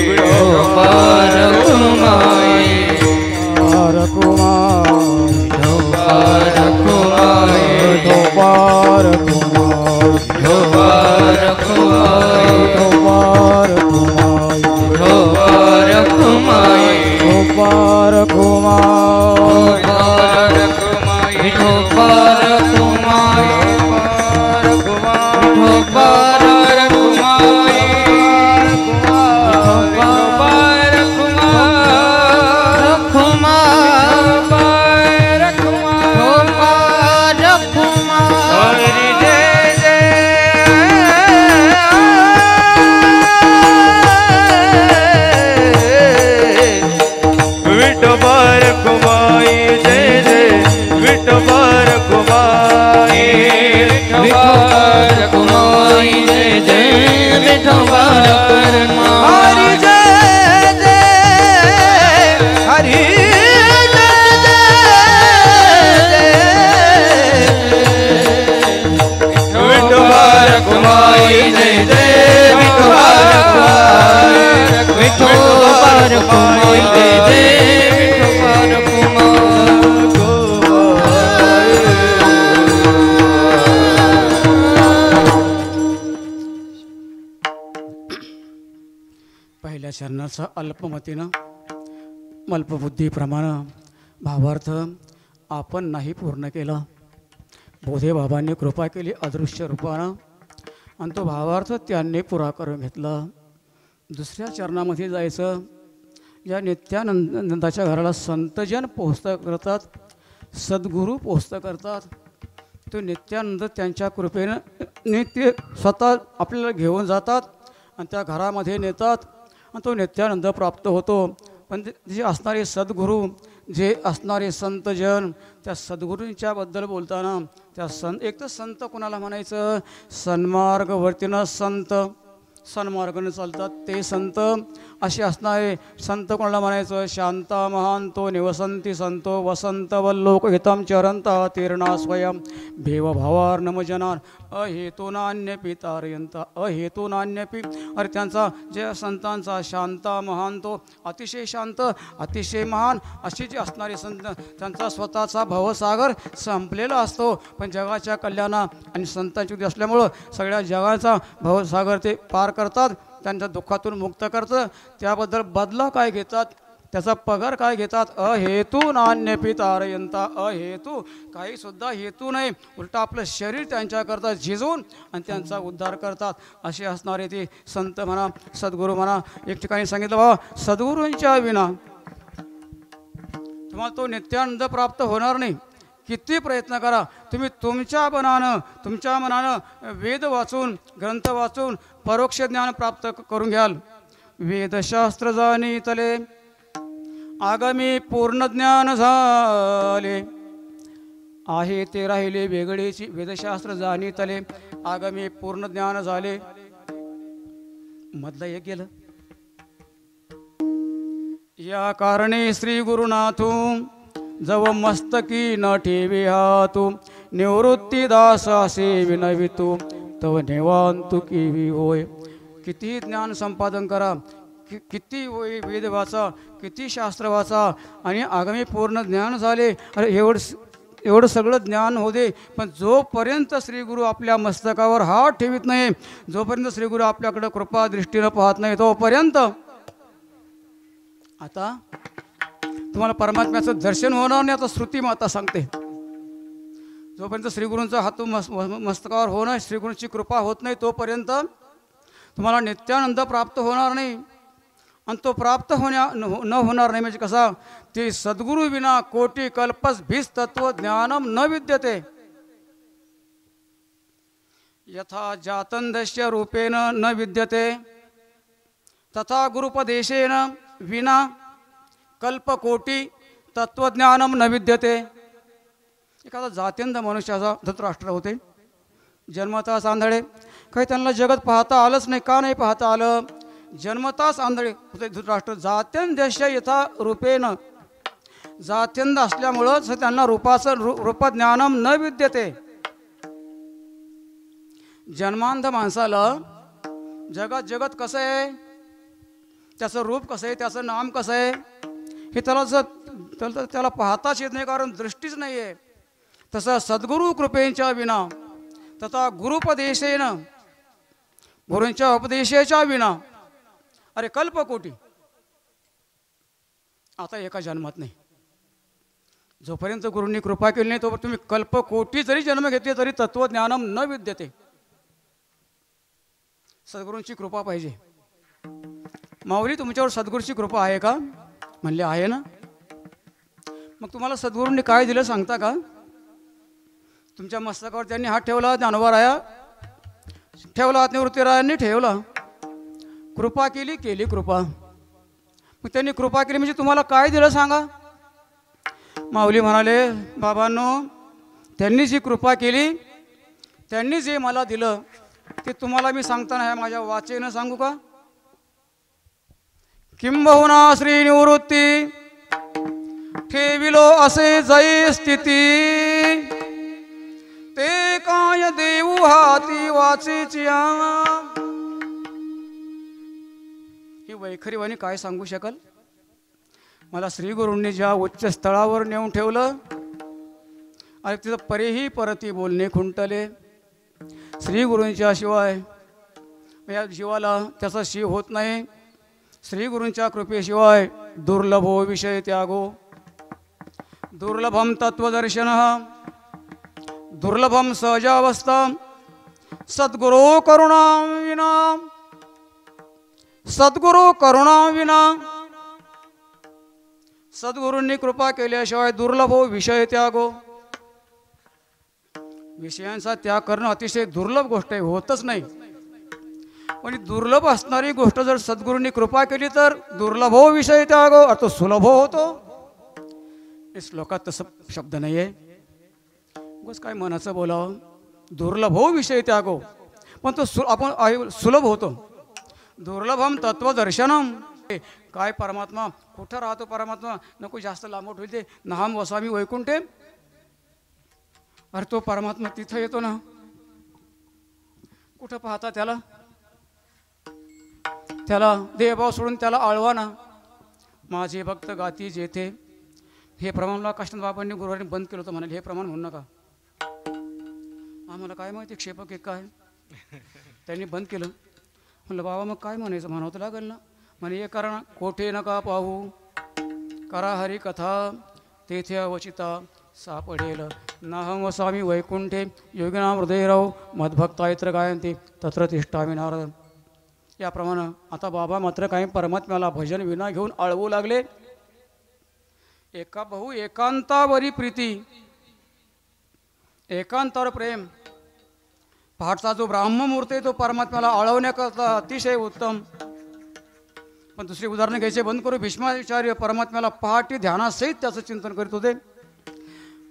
विठोबार कुमारी विठोबार कुमारी विठोबार कुमारी विठोबार कुमारी विठोबार कुमारी विठोबार कुमारी विठोबार कुमारी विठोबार कुमारी विठोबार कुमारी विठोबार कुमारी विठोबार कुमार हरी जय विठोबार कुमाई जय जय विठोबार कुमाई विठोबार कुमारी जय जय विठोबार हरि जय जय हरि विठोबार कुमारी जय जय विठोबार कुमारी विठोबार कुमारी जय जय विठोबार पहिल्या चरणाचा अल्पमतीनं अल्पबुद्धीप्रमाणे भावार्थ आपण नाही पूर्ण केला. बोधे बाबांनी कृपा केली अदृश्य रूपानं आणि तो भावार्थ त्यांनी पुरा करून घेतला. दुसऱ्या चरणामध्ये जायचं. या नित्यानंदाच्या घराला संतजन पोहोचता करतात, सद्गुरू पोहोचता करतात. तो नित्यानंद त्यांच्या कृपेनं नित्य स्वतः आपल्याला घेऊन जातात आणि त्या घरामध्ये नेतात आणि तो नित्यानंद प्राप्त होतो. पण जे असणारे सद्गुरू, जे असणारे संतजन, त्या सद्गुरूंच्याबद्दल बोलताना एक तर संत कोणाला म्हणायचं? सन्मार्गवर्तीनं संत, सन्मार्गाने चालतात ते संत. असे असणारे संत कोणाला म्हणायचं? शांता महांतो निवसंती संतो वसंत वल्लोकहितं चरंता तीर्णा स्वयं भेवभावार्णमजनान अहेतुनान्यपि तारयंता अहेतुनान्यपि. अरे त्यांचा जे संतांचा शांता महांतो अतिशय शांत अतिशय महान असे जे असणारे संत, त्यांचा स्वतःचा भवसागर संपलेला असतो, पण जगाच्या कल्याणा आणि संतांची उदी असल्यामुळं सगळ्या जगाचा भवसागर ते पार करतात, त्यांच्या दुःखातून मुक्त करतं. त्याबद्दल बदला काय घेतात? त्याचा पगार काय घेतात? अहेतू नान्यपि तारयंता. अहेतू काहीसुद्धा हेतू नाही, उलटा आपलं शरीर त्यांच्याकरता झिजवून आणि त्यांचा उद्धार करतात. असे असणारे ते संत म्हणा, सद्गुरू म्हणा. एक ठिकाणी सांगितलं, बाबा सद्गुरूंच्या विना तुम्हाला तो नित्यानंद प्राप्त होणार नाही. किती प्रयत्न करा तुम्ही तुमच्या मनानं वेद वाचून ग्रंथ वाचून परोक्ष ज्ञान प्राप्त करून घ्याल. वेदशास्त्र जाणीतले आगामी पूर्ण ज्ञान झाले आहे ते राहिले वेगळेची. वेदशास्त्र जाणीतले आगामी पूर्ण ज्ञान झाले. मधलं एक गेलं. या कारणे श्री गुरुनाथू जव मस्तकी न ठेवी हातू निवृत्ती दास असे विनवितू तव निवांतु किवी होय. किती ज्ञान संपादन करा, किती होय वेद वाचा, किती शास्त्र वाचा आणि आगामी पूर्ण ज्ञान झाले. अरे एवढं सगळं ज्ञान होऊ दे, पण जोपर्यंत श्रीगुरू आपल्या मस्तकावर हात ठेवीत नाही, जोपर्यंत श्रीगुरू आपल्याकडं कृपा दृष्टीनं पाहत नाही, तोपर्यंत आता तुम्हाला परमात्म्याचं दर्शन होणार नाही. आता श्रुती माता सांगते, जोपर्यंत श्रीगुरूंचा हात मस्तकावर होणं, श्रीगुरूंची कृपा होत नाही, तोपर्यंत तुम्हाला नित्यानंद प्राप्त होणार नाही. आणि तो प्राप्त न होणार नाही म्हणजे कसा? ते सद्गुरू विना कोटी कल्पस भीस तत्व ज्ञानम न विद्यते. यथा जातंदस्य रूपेण न विद्यते तथा गुरुपदेशेन विना कल्पकोटी तत्वज्ञानम न विद्यते. एखादा जात्यंध मनुष्याचा धृतराष्ट्र होते, जन्मताच आंधळे, काही त्यांना जगत पाहता आलंच नाही. का नाही पाहता आलं? जन्मताच आंधळे होते धृतराष्ट्र. जात्यंधस्य यथा रूपेण जात्यंध असल्यामुळंच त्यांना रूपज्ञानम न विद्यते. जन्मांध माणसाला जगत कसं आहे, त्याचं रूप कसं आहे, त्याचं नाम कसं आहे हे त्याला पाहताच येत नाही, कारण दृष्टीच नाही आहे. तसं सद्गुरू कृपेच्या विना तथा गुरुपदेशेन, गुरूंच्या उपदेशाच्या विना, अरे कल्पकोटी, आता एका जन्मात नाही. जोपर्यंत गुरूंनी कृपा केली नाही तोपर्यंत तुम्ही कल्पकोटी जरी जन्म घेतले तरी तत्वज्ञानम न विद्यते. सद्गुरूंची कृपा पाहिजे. माऊली तुमच्यावर सद्गुरूची कृपा आहे का? म्हणले आहे ना. मग तुम्हाला सद्गुरूंनी काय दिलं सांगता का? तुमच्या मस्तकावर त्यांनी हात ठेवला, ज्ञानोबाराया ठेवला, निवृत्तीरायांनी ठेवला, कृपा केली कृपा. मग त्यांनी कृपा केली म्हणजे तुम्हाला काय दिलं सांगा? माऊली म्हणाले, बाबांनो, त्यांनी जी कृपा केली, त्यांनी जे मला दिलं ते तुम्हाला मी सांगताना ह्या माझ्या वाचेनं सांगू का? किंबहुना श्री निवृत्ती ठेविलो असे जय स्थिती, ते काय देऊ हाती वाचेची. ही वैखरीवाणी काय सांगू शकल? मला श्री गुरूंनी ज्या उच्च स्थळावर नेऊन ठेवलं आणि तिथं परेही परती बोलणे खुंटले. श्री गुरूंच्या शिवाय या जीवाला त्याचा शिव होत नाही. श्री गुरूंच्या कृपेशिवाय दुर्लभो विषय त्यागो. दुर्लभम तत्वदर्शन, दुर्लभम सहजावस्था. सद्गुरू करुणा विना, सद्गुरू करुणा विना. सद्गुरूंनी कृपा केल्याशिवाय दुर्लभो विषय त्यागो. विषयांचा त्याग करणं अतिशय दुर्लभ गोष्ट आहे, होतच नाही. पण दुर्लभ असणारी गोष्ट जर सद्गुरूंनी कृपा केली तर दुर्लभो विषय त्यागो, अर्थ सुलभो होतो. या श्लोकात तसं शब्द नाही आहे. उगाच काय मनाचं बोलावं. दुर्लभो विषय त्यागो, पण तो आपण सुलभ होतो. दुर्लभम तत्वदर्शनम. काय परमात्मा, कुठं राहतो परमात्मा? नको जास्त लांबट होईल ते. नाम वसामी वैकुंठे. अरे तो परमात्मा तिथं येतो ना, कुठं पाहता त्याला? त्याला देहभाव सोडून त्याला आळवा ना. माझे भक्त गाती जेथे. हे प्रमाणला काष्टन बाबांनी गुरुवारी बंद केलं होतं, म्हणाले हे प्रमाण म्हणू नका. आम्हाला काय माहिती क्षेपक एक काय, त्यांनी बंद केलं. म्हणलं बाबा मग काय म्हणायचं? म्हणावं तर लागेल ना. म्हणे हे करा ना, कोठे नका पाहू, करा हरी कथा, तेथे अवचिता सापडेल. नाहम वसामी वैकुंठे योगिना हृदयराव मद्भक्तायत्र गायंती तत्र तिष्ठामी नारद. याप्रमाणे आता बाबा मात्र काही परमात्म्याला भजन विना घेऊन आळवू लागले. एका बहु एकांतावरी प्रीती, एकांतावर प्रेम. पहाटचा जो ब्राह्ममुहूर्त आहे तो परमात्म्याला आळवण्याकरता अतिशय उत्तम. पण दुसरी उदाहरणं घ्यायचे बंद करू. भीष्माचार्य परमात्म्याला पहाटे ध्यानासहित त्याचं चिंतन करीत होते.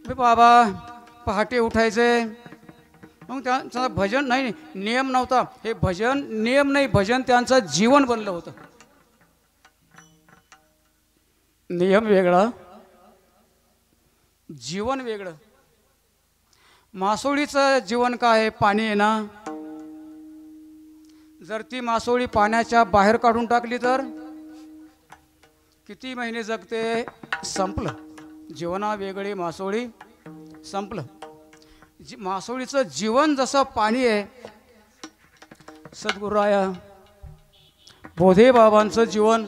बाबा पहाटे उठायचे, मग त्यांचा भजन नाही, नियम नव्हता. हे भजन नियम नाही, भजन त्यांचं जीवन बनलं होतं. नियम वेगळा, जीवन वेगळं. मासोळीचं जीवन काय आहे? पाणी आहे ना. जर ती मासोळी पाण्याच्या बाहेर काढून टाकली तर किती महिने जगते? संपलं. जीवना वेगळी, मासोळी संपलं. मासोळीचं जीवन जसं पाणी आहे, सद्गुरुराया बोधे बाबांचं जीवन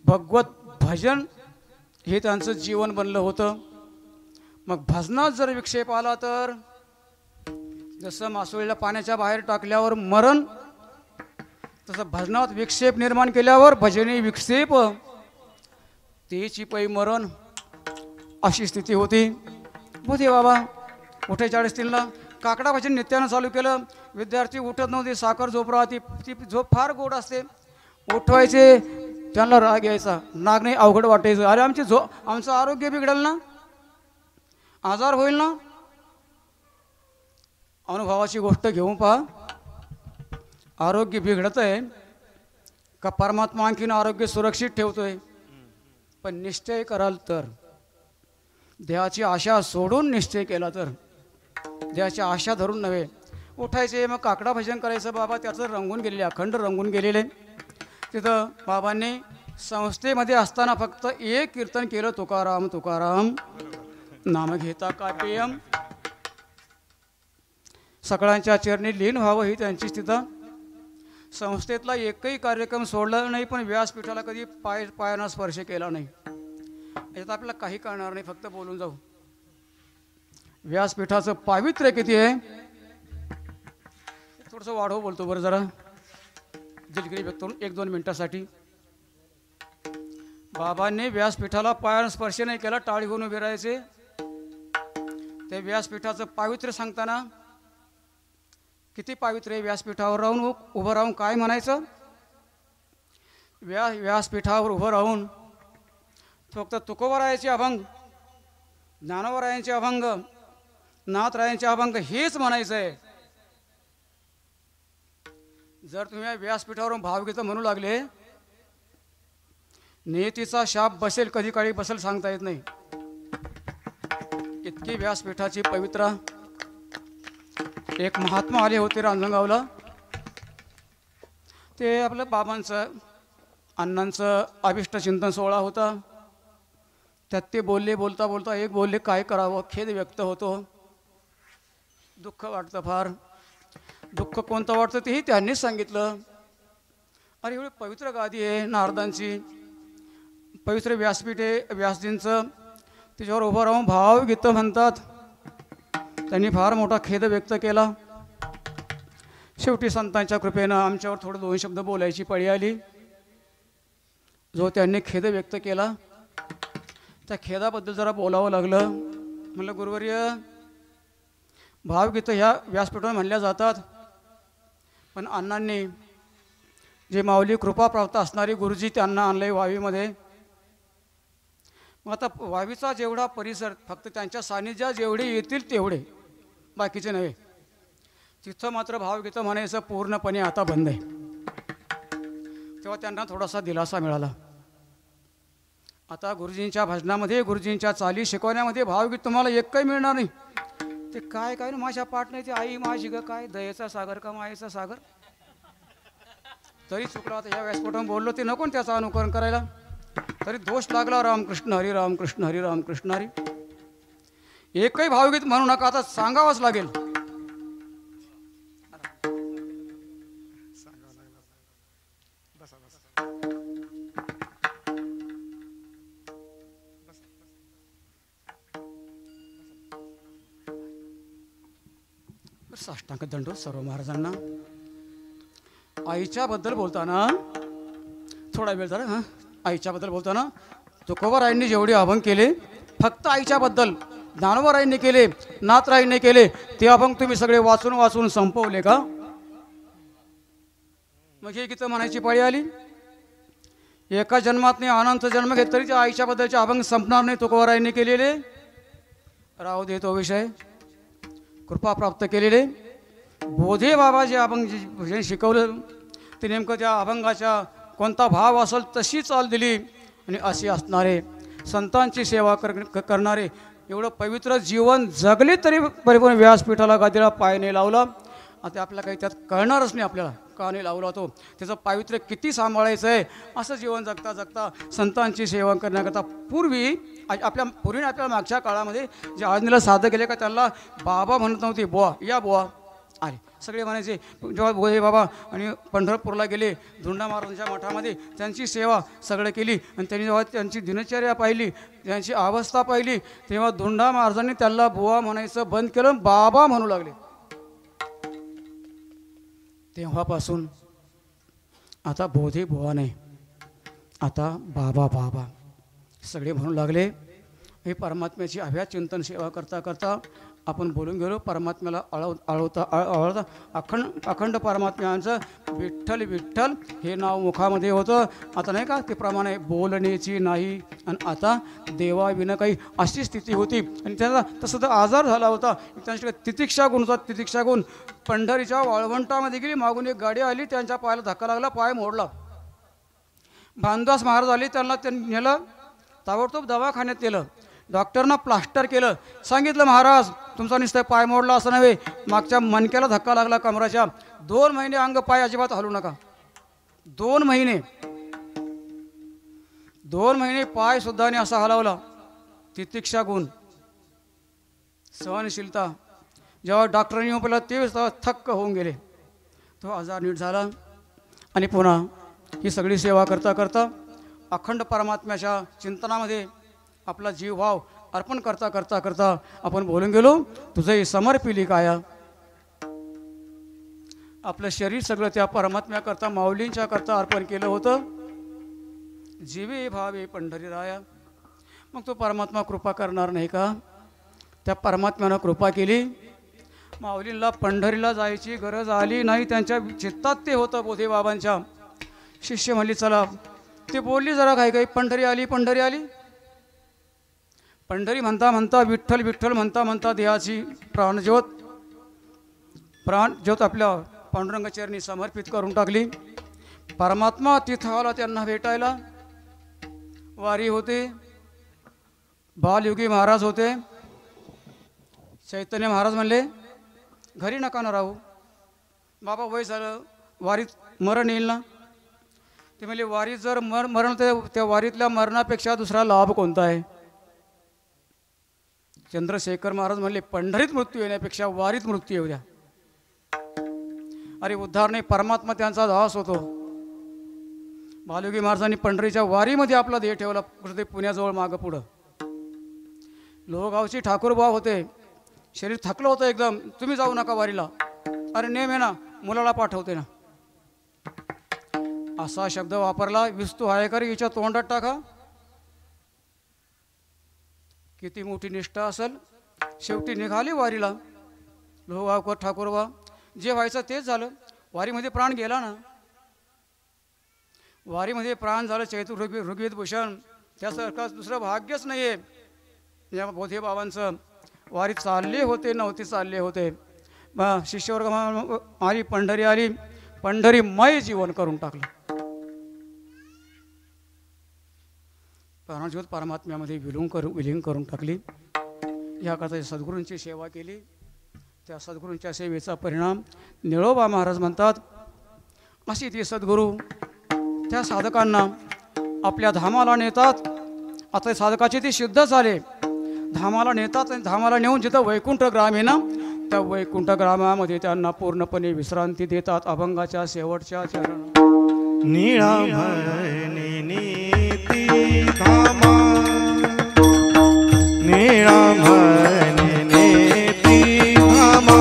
भगवत भजन हे त्यांचं जीवन बनलं होतं. मग भजनात जर विक्षेप आला तर जसं मासोळीला पाण्याच्या बाहेर टाकल्यावर मरण, तसं भजनात विक्षेप निर्माण केल्यावर भजनी विक्षेप, तेची पै मरण, अशी स्थिती होती. बोधे बाबा उठे 40-3ला काकडा भजन नित्यानं चालू केलं. विद्यार्थी उठत नव्हते. साखर झोप राहते, ती झोप फार गोड असते. उठवायचे, त्यांना राग यायचा, नाग नाही अवघड वाटायचं. अरे आमचं आरोग्य बिघडेल ना, आजार होईल ना. अनुभवाची गोष्ट घेऊन पहा. आरोग्य बिघडत आहे का परमात्मा आणखीन आरोग्य सुरक्षित ठेवतोय? पण निश्चय कराल तर, देहाची आशा सोडून निश्चय केला तर, देहाची आशा धरून नव्हे. उठायचे मग काकडा भजन करायचं. बाबा त्याचं रंगून गेलेले, अखंड रंगून गेलेले. तिथं बाबांनी संस्थेमध्ये असताना फक्त एक कीर्तन केलं, तुकाराम तुकाराम नाम घेता का पेयम. सगळ्यांच्या चरणी लीन व्हावं ही त्यांची तिथं. संस्थेतला एकही कार्यक्रम सोडला नाही, पण व्यासपीठाला कधी पायानं स्पर्श केला नाही. याच्यात आपल्याला काही कळणार नाही, फक्त बोलून जाऊ. व्यासपीठाचं पावित्र्य किती आहे. थोडंसं वाढव बोलतो बरं जरा, दिलगिरी व्यक्त करून 1-2 मिनिटासाठी. बाबांनी व्यासपीठाला पायानं स्पर्श नाही केला, टाळी घेऊन उभे राहायचे. ते व्यासपीठाचं पावित्र्य सांगताना किती पावित्र्य आहे. व्यासपीठावर राहून उभं राहून काय म्हणायचं. व्यासपीठावर उभं राहून फक्त तुकोबरायाचे अभंग, ज्ञानोबरायांचे अभंग, नाथरायांचे अभंग हेच म्हणायचं आहे. जर तुम्ही व्यासपीठावरून भावगीतं म्हणू लागले, नियतीचा शाप बसेल, कधी काळी बसेल सांगता येत नाही. इतकी व्यासपीठाची पवित्रा. एक महात्मा आले होते रांजणगावला. ते आपलं बाबांचं अण्णांचं अभिष्ट चिंतन सोहळा होता. त्यात ते बोलले, बोलता बोलता एक बोलले, काय करावं, खेद व्यक्त होतो, दुःख वाटतं फार. दुःख कोणतं वाटतं तेही त्यांनीच सांगितलं. अरे एवढी पवित्र गादी आहे नारदांची, पवित्र व्यासपीठ आहे व्यासजींचं, त्याच्यावर उभं राहून भावगीतं म्हणतात. त्यांनी फार मोठा खेद व्यक्त केला. शेवटी संतांच्या कृपेनं आमच्यावर थोडं 2 शब्द बोलायची पळी आली. जो त्यांनी खेद व्यक्त केला त्या खेदाबद्दल जरा बोलावं लागलं. म्हणलं गुरुवर्य, भावगीतं ह्या व्यासपीठावर म्हणल्या जातात, पण अण्णांनी जे माऊली कृपा प्राप्त असणारी गुरुजी त्यांना आणलंय वावीमध्ये. मग आता वावीचा जेवढा परिसर, फक्त त्यांच्या सानिध्यात जेवढे येतील तेवढे, बाकीचे नव्हे. तिथं मात्र भावगीतं म्हणायचं पूर्णपणे आता बंद आहे. तेव्हा त्यांना थोडासा दिलासा मिळाला. आता गुरुजींच्या भजनामध्ये, गुरुजींच्या चाली शिकवण्यामध्ये भावगीत तुम्हाला एक काही मिळणार नाही. ते काय काय ना माझ्या पाठ नाही, ते आई माझी ग काय दयेचा सागर का मायेचा सागर. तरी चुकला आता या व्यासपीठावर बोललो ते नको त्याचं अनुकरण करायला, तरी दोष लागला. रामकृष्ण हरी, रामकृष्ण हरी, रामकृष्ण हरी. एकही भावगीत म्हणू नका, आता सांगावंच लागेल. साष्टांग दंडो सर्व महाराजांना. आईच्या बद्दल बोलताना थोडा वेळ झाला. हां, आईच्या बद्दल बोलताना तुकोबारायांनी जेवढे अभंग केले, फक्त आईच्या बद्दल ज्ञानोबारायांनी केले, नाथरायांनी केले, ते अभंग तुम्ही सगळे वाचून वाचून संपवले का? मग हे गीतं म्हणायची पाळी आली. एका जन्मात नाही अनंत जन्म घेत तरी त्या आईच्या बद्दलचे अभंग संपणार नाही. तुकोबारायांनी केलेले राहू दे तो विषय. कृपा प्राप्त केलेले बोधे बाबा जे अभंग जे शिकवलं, ते नेमकं त्या अभंगाच्या कोणता भाव असेल तशी चाल दिली. आणि असे असणारे संतांची सेवा करणारे एवढं पवित्र जीवन जगले तरी परिपूर्ण व्यासपीठाला गादीला पाय नाही लावला. आता आपल्याला काही त्यात कळणारच नाही, आपल्याला का नाही लावला तो, त्याचं पावित्र्य किती सांभाळायचं आहे. असं जीवन जगता जगता संतांची सेवा करण्याकरता पूर्वीने आपल्या मागच्या काळामध्ये जे आज्ञेला साधं केले का त्यांना बाबा म्हणत नव्हते, बुवा या बुवा आले सगळे म्हणायचे. जेव्हा बोधे बाबा आणि पंढरपूरला गेले, धुंडा महाराजांच्या मठामध्ये त्यांची सेवा सगळं केली. आणि त्यांनी जेव्हा त्यांची दिनचर्या पाहिली, त्यांची अवस्था पाहिली, तेव्हा धुंडा महाराजांनी त्यांना बुवा म्हणायचं बंद केलं, बाबा म्हणू लागले. तेव्हापासून आता बोधे बुवा नाही, आता बाबा बाबा सगळे म्हणू लागले. हे परमात्म्याची अभ्या चिंतन सेवा करता करता आपण बोलून गेलो. परमात्म्याला आळवता अखंड परमात्म्यांचं विठ्ठल विठ्ठल हे नाव मुखामध्ये होतं. आता नाही का ते प्रमाणे बोलण्याची नाही, आणि आता देवाविना काही अशी स्थिती होती. आणि त्यांचा तसं तर आजार झाला होता. त्यांच्याकडे तितिक्षा गुण होता. तितिक्षा गुण पंढरीच्या वाळवंटामध्ये गेली, मागून एक गाडी आली, त्यांच्या पायाला धक्का लागला, पाय मोडला. भानदास महाराज आले, त्यांना नेलं ताबडतोब दवाखान्यात नेलं. डॉक्टरनं प्लास्टर केलं. सांगितलं महाराज तुमचा नुसतं पाय मोडला असं नव्हे, मागच्या मणक्याला धक्का लागला कमराच्या. 2 महिने अंग पाय अजिबात हलू नका. 2 महिने 2 महिने पाय सुद्धा नाही असा हलवला. तितिक्षा गुण, सहनशीलता. जेव्हा डॉक्टरांनी येऊन पहिला तेच थक्क होऊन गेले. तो आजार नीट झाला आणि पुन्हा ही सगळी सेवा करता करता अखंड परमात्म्याच्या चिंतनामध्ये आपला जीव भाव अर्पण करता करता करता आपण बोलून गेलो, तुझंही समर्पिली काया. आपलं शरीर सगळं त्या परमात्म्याकरता माऊलींच्या करता अर्पण केलं होतं. जीवे भावे पंढरीराया. मग तो परमात्मा कृपा करणार नाही का? त्या परमात्म्यानं कृपा केली. माऊलींना पंढरीला जायची गरज आली नाही. त्यांच्या चित्तात ते होतं बोधे बाबांच्या. शिष्य म्हणली चला. ते बोलली जरा काही काही, पंढरी आली पंढरी आली. पंढरी म्हणता म्हणता विठ्ठल विठ्ठल म्हणता म्हणता देहाची प्राणज्योत आपल्या पांडुरंगाचरणी समर्पित करून टाकली. परमात्मा तिथं आला त्यांना भेटायला. वारी होते, बालयुगी महाराज होते. चैतन्य महाराज म्हणले घरी नका ना राहू बाबा, वय झालं, वारीत मरण येईल ना. ते म्हणले वारीत जर मरण तर त्या वारीतल्या मरणापेक्षा दुसरा लाभ कोणता आहे? चंद्रशेखर महाराज म्हणले पंढरीत मृत्यू येण्यापेक्षा वारीत मृत्यू येऊ द्या. अरे उद्धार नाही, परमात्मा त्यांचा दास होतो. बालयोगी महाराजांनी पंढरीच्या वारीमध्ये आपला देह ठेवला. कुठे पुण्याजवळ मागं पुढं. लोहगावची ठाकूरबाव होते. शरीर थकलं होतं एकदम. तुम्ही जाऊ नका वारीला. अरे नेम आहे ना, मुलाला पाठवते ना. असा शब्द वापरला. विस्तू आहे का रे हिच्या तोंडात टाका. किती मोठी निष्ठा असेल. शेवटी निघाली वारीला. लोहगावकर ठाकूरबा. जे व्हायचं तेच झालं. वारीमध्ये प्राण गेला ना. वारीमध्ये प्राण झालं. चैतू ऋग्वेद भूषण त्यासारखं दुसरं भाग्यच नाही आहे या बोधे बाबांचं. वारी चालले होते नव्हते चालले होते. मग शिष्यवर्ग आली, पंढरी आली. पंढरीमय जीवन करून टाकलं. प्राणज्योत परमात्म्यामध्ये विलीन करून टाकली. याकरता सद्गुरूंची सेवा केली. त्या सद्गुरूंच्या सेवेचा परिणाम निळोबा महाराज म्हणतात, अशी ती सद्गुरू त्या साधकांना आपल्या धामाला नेतात. आता साधकाचे ते सिद्ध झाले. धामाला नेतात आणि धामाला नेऊन जिथं वैकुंठ ग्राम आहे ना, त्या वैकुंठ ग्रामामध्ये त्यांना पूर्णपणे विश्रांती देतात. अभंगाच्या शेवटच्या चरण निळामणी नीती धामा, निळामणी नीती धामा,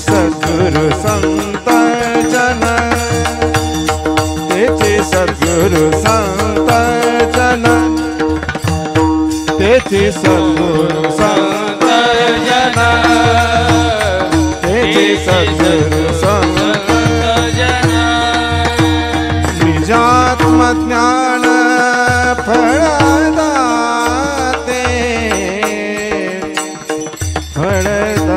सद्गुरु संत जन, तेचे सद्गुरु संत जन, तेचे सद्गुरु संत जन, तेचे सद्गुरु संत जन. निजात्मज्ञान फळदाते, फळदाते.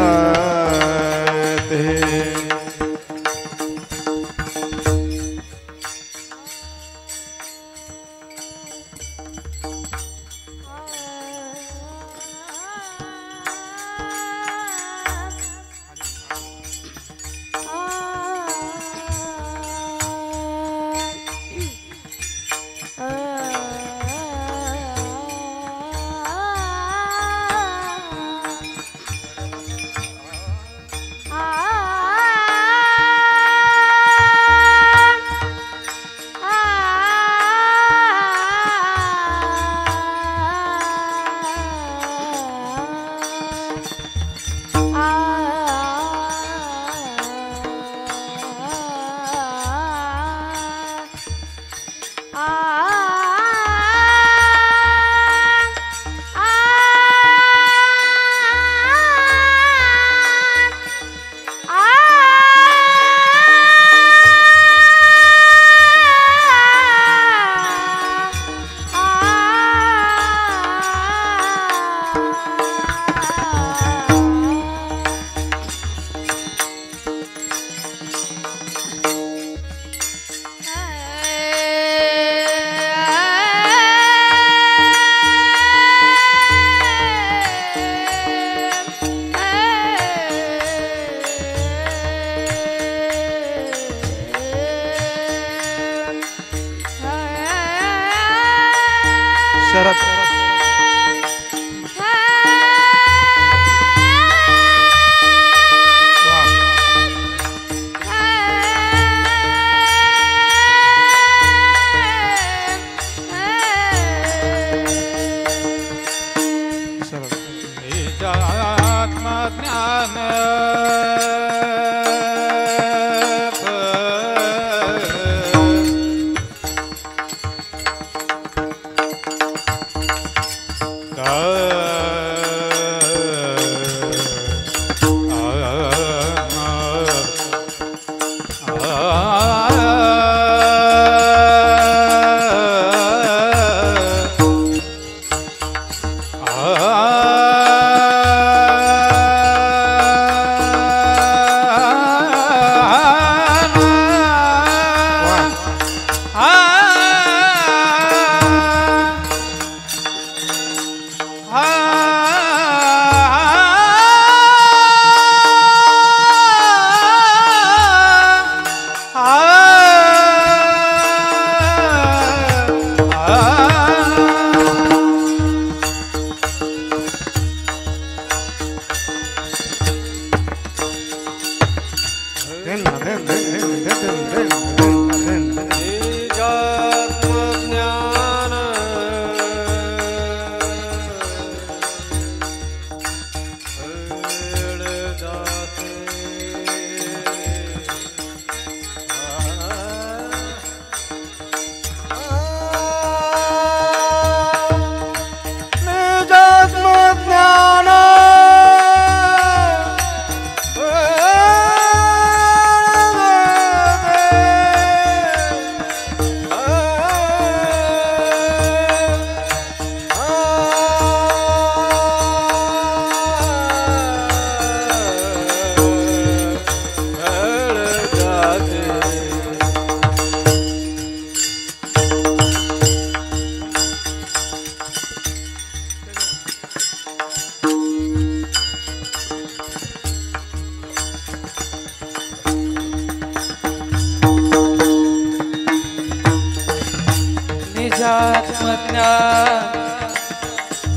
निजात्मज्ञान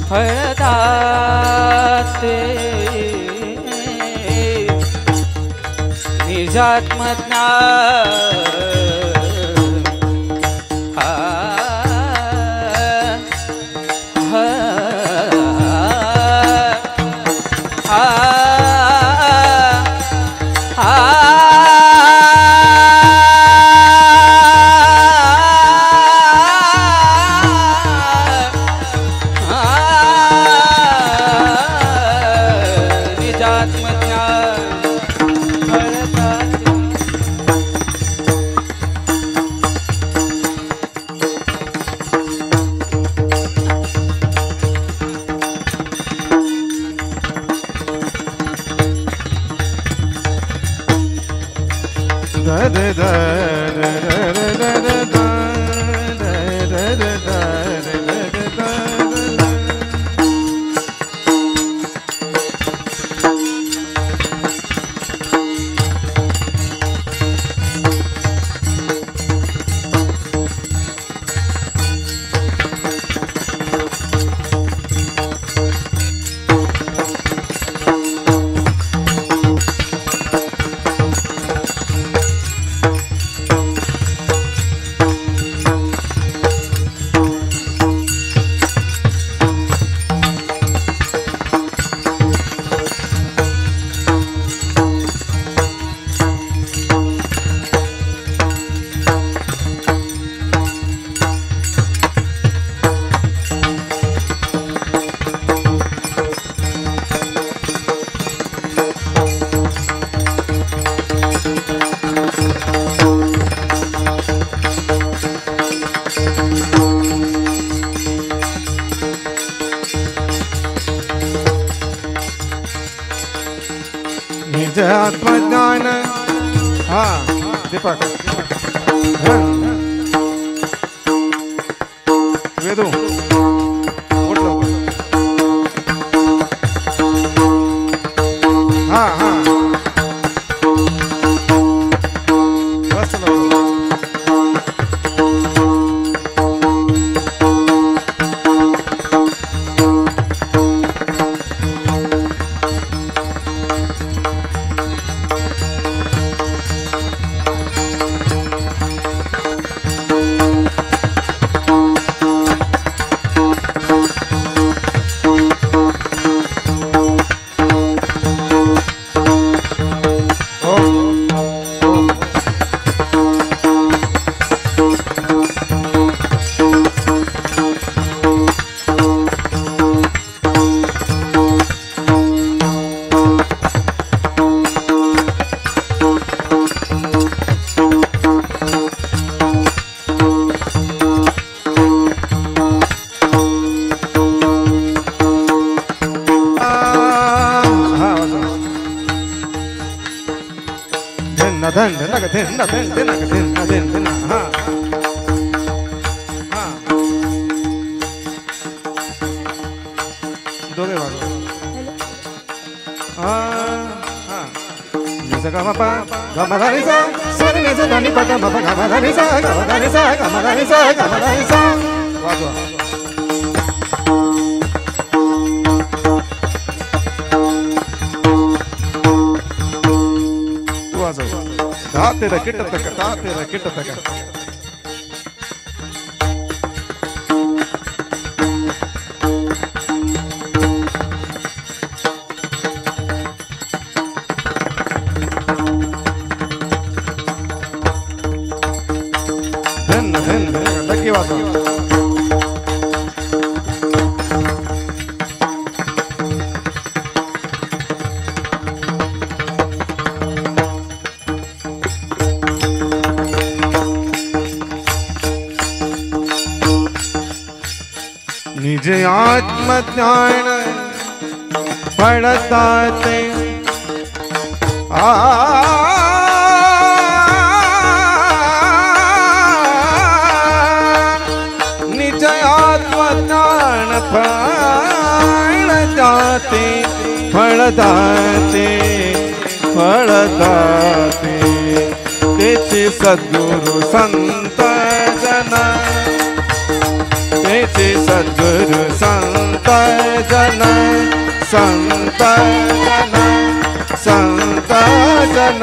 फळदाते निज आत्मज्ञान हाँ दीपक वेदू उठ लो हाँ हाँ बस लो धन धन धन धन धन धन धन हा हा दोघे बाजू हा हा निसा गा मा पा गा मा धा नि सा सा नि सा धा नि पा गा मा पा गा मा धा नि सा गा मा धा नि सा गा मा धा नि सा गा मा धा नि सा वाजवा वाजवा धाते रे किट तक धाते रे किट तक धन धन लगी वाजवा निज आत्मज्ञान पढ़ता ते निज आत्मज्ञान पढ़ता ते तेचे सद्गुरु संत जन तेचे सद्गुरु संत जन संत जन संत जन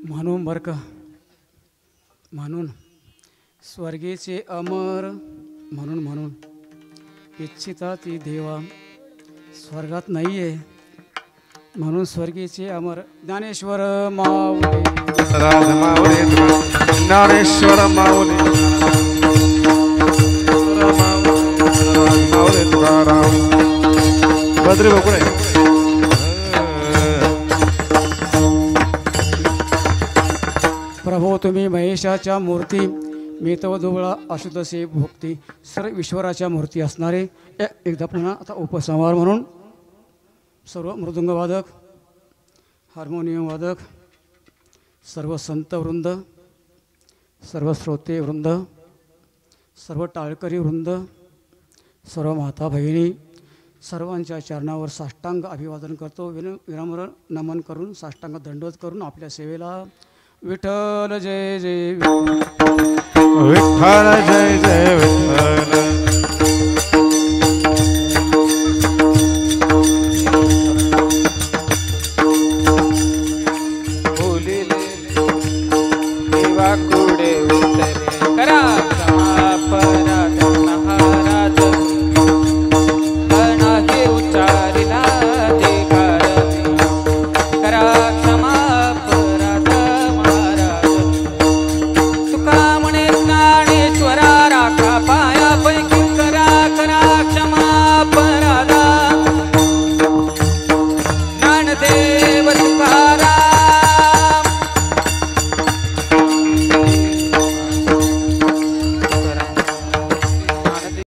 म्हणून बरं का म्हणून स्वर्गीचे अमर म्हणून इच्छिता ती देवा स्वर्गात नाही आहे म्हणून स्वर्गीचे अमर ज्ञानेश्वर माऊली राज माऊली ज्ञानेश्वर माऊली माऊली तुकाराम बद्री बकुळे प्रभो तुम्ही महेशाच्या मूर्ती मी तव दुबळा अशुद्धसे भोक्ती सर्व ईश्वराच्या मूर्ती असणारे एकदा पुन्हा आता उपसंहार म्हणून सर्व मृदुंगवादक हार्मोनियम वादक सर्व संत वृंद सर्व श्रोते वृंद सर्व टाळकरी वृंद सर्व माता भगिनी सर्वांच्या चरणावर साष्टांग अभिवादन करतो विनम्र नमन करून साष्टांग दंडवत करून आपल्या सेवेला विठ्ठल जय जय विठ्ठल जय जय विठ्ठल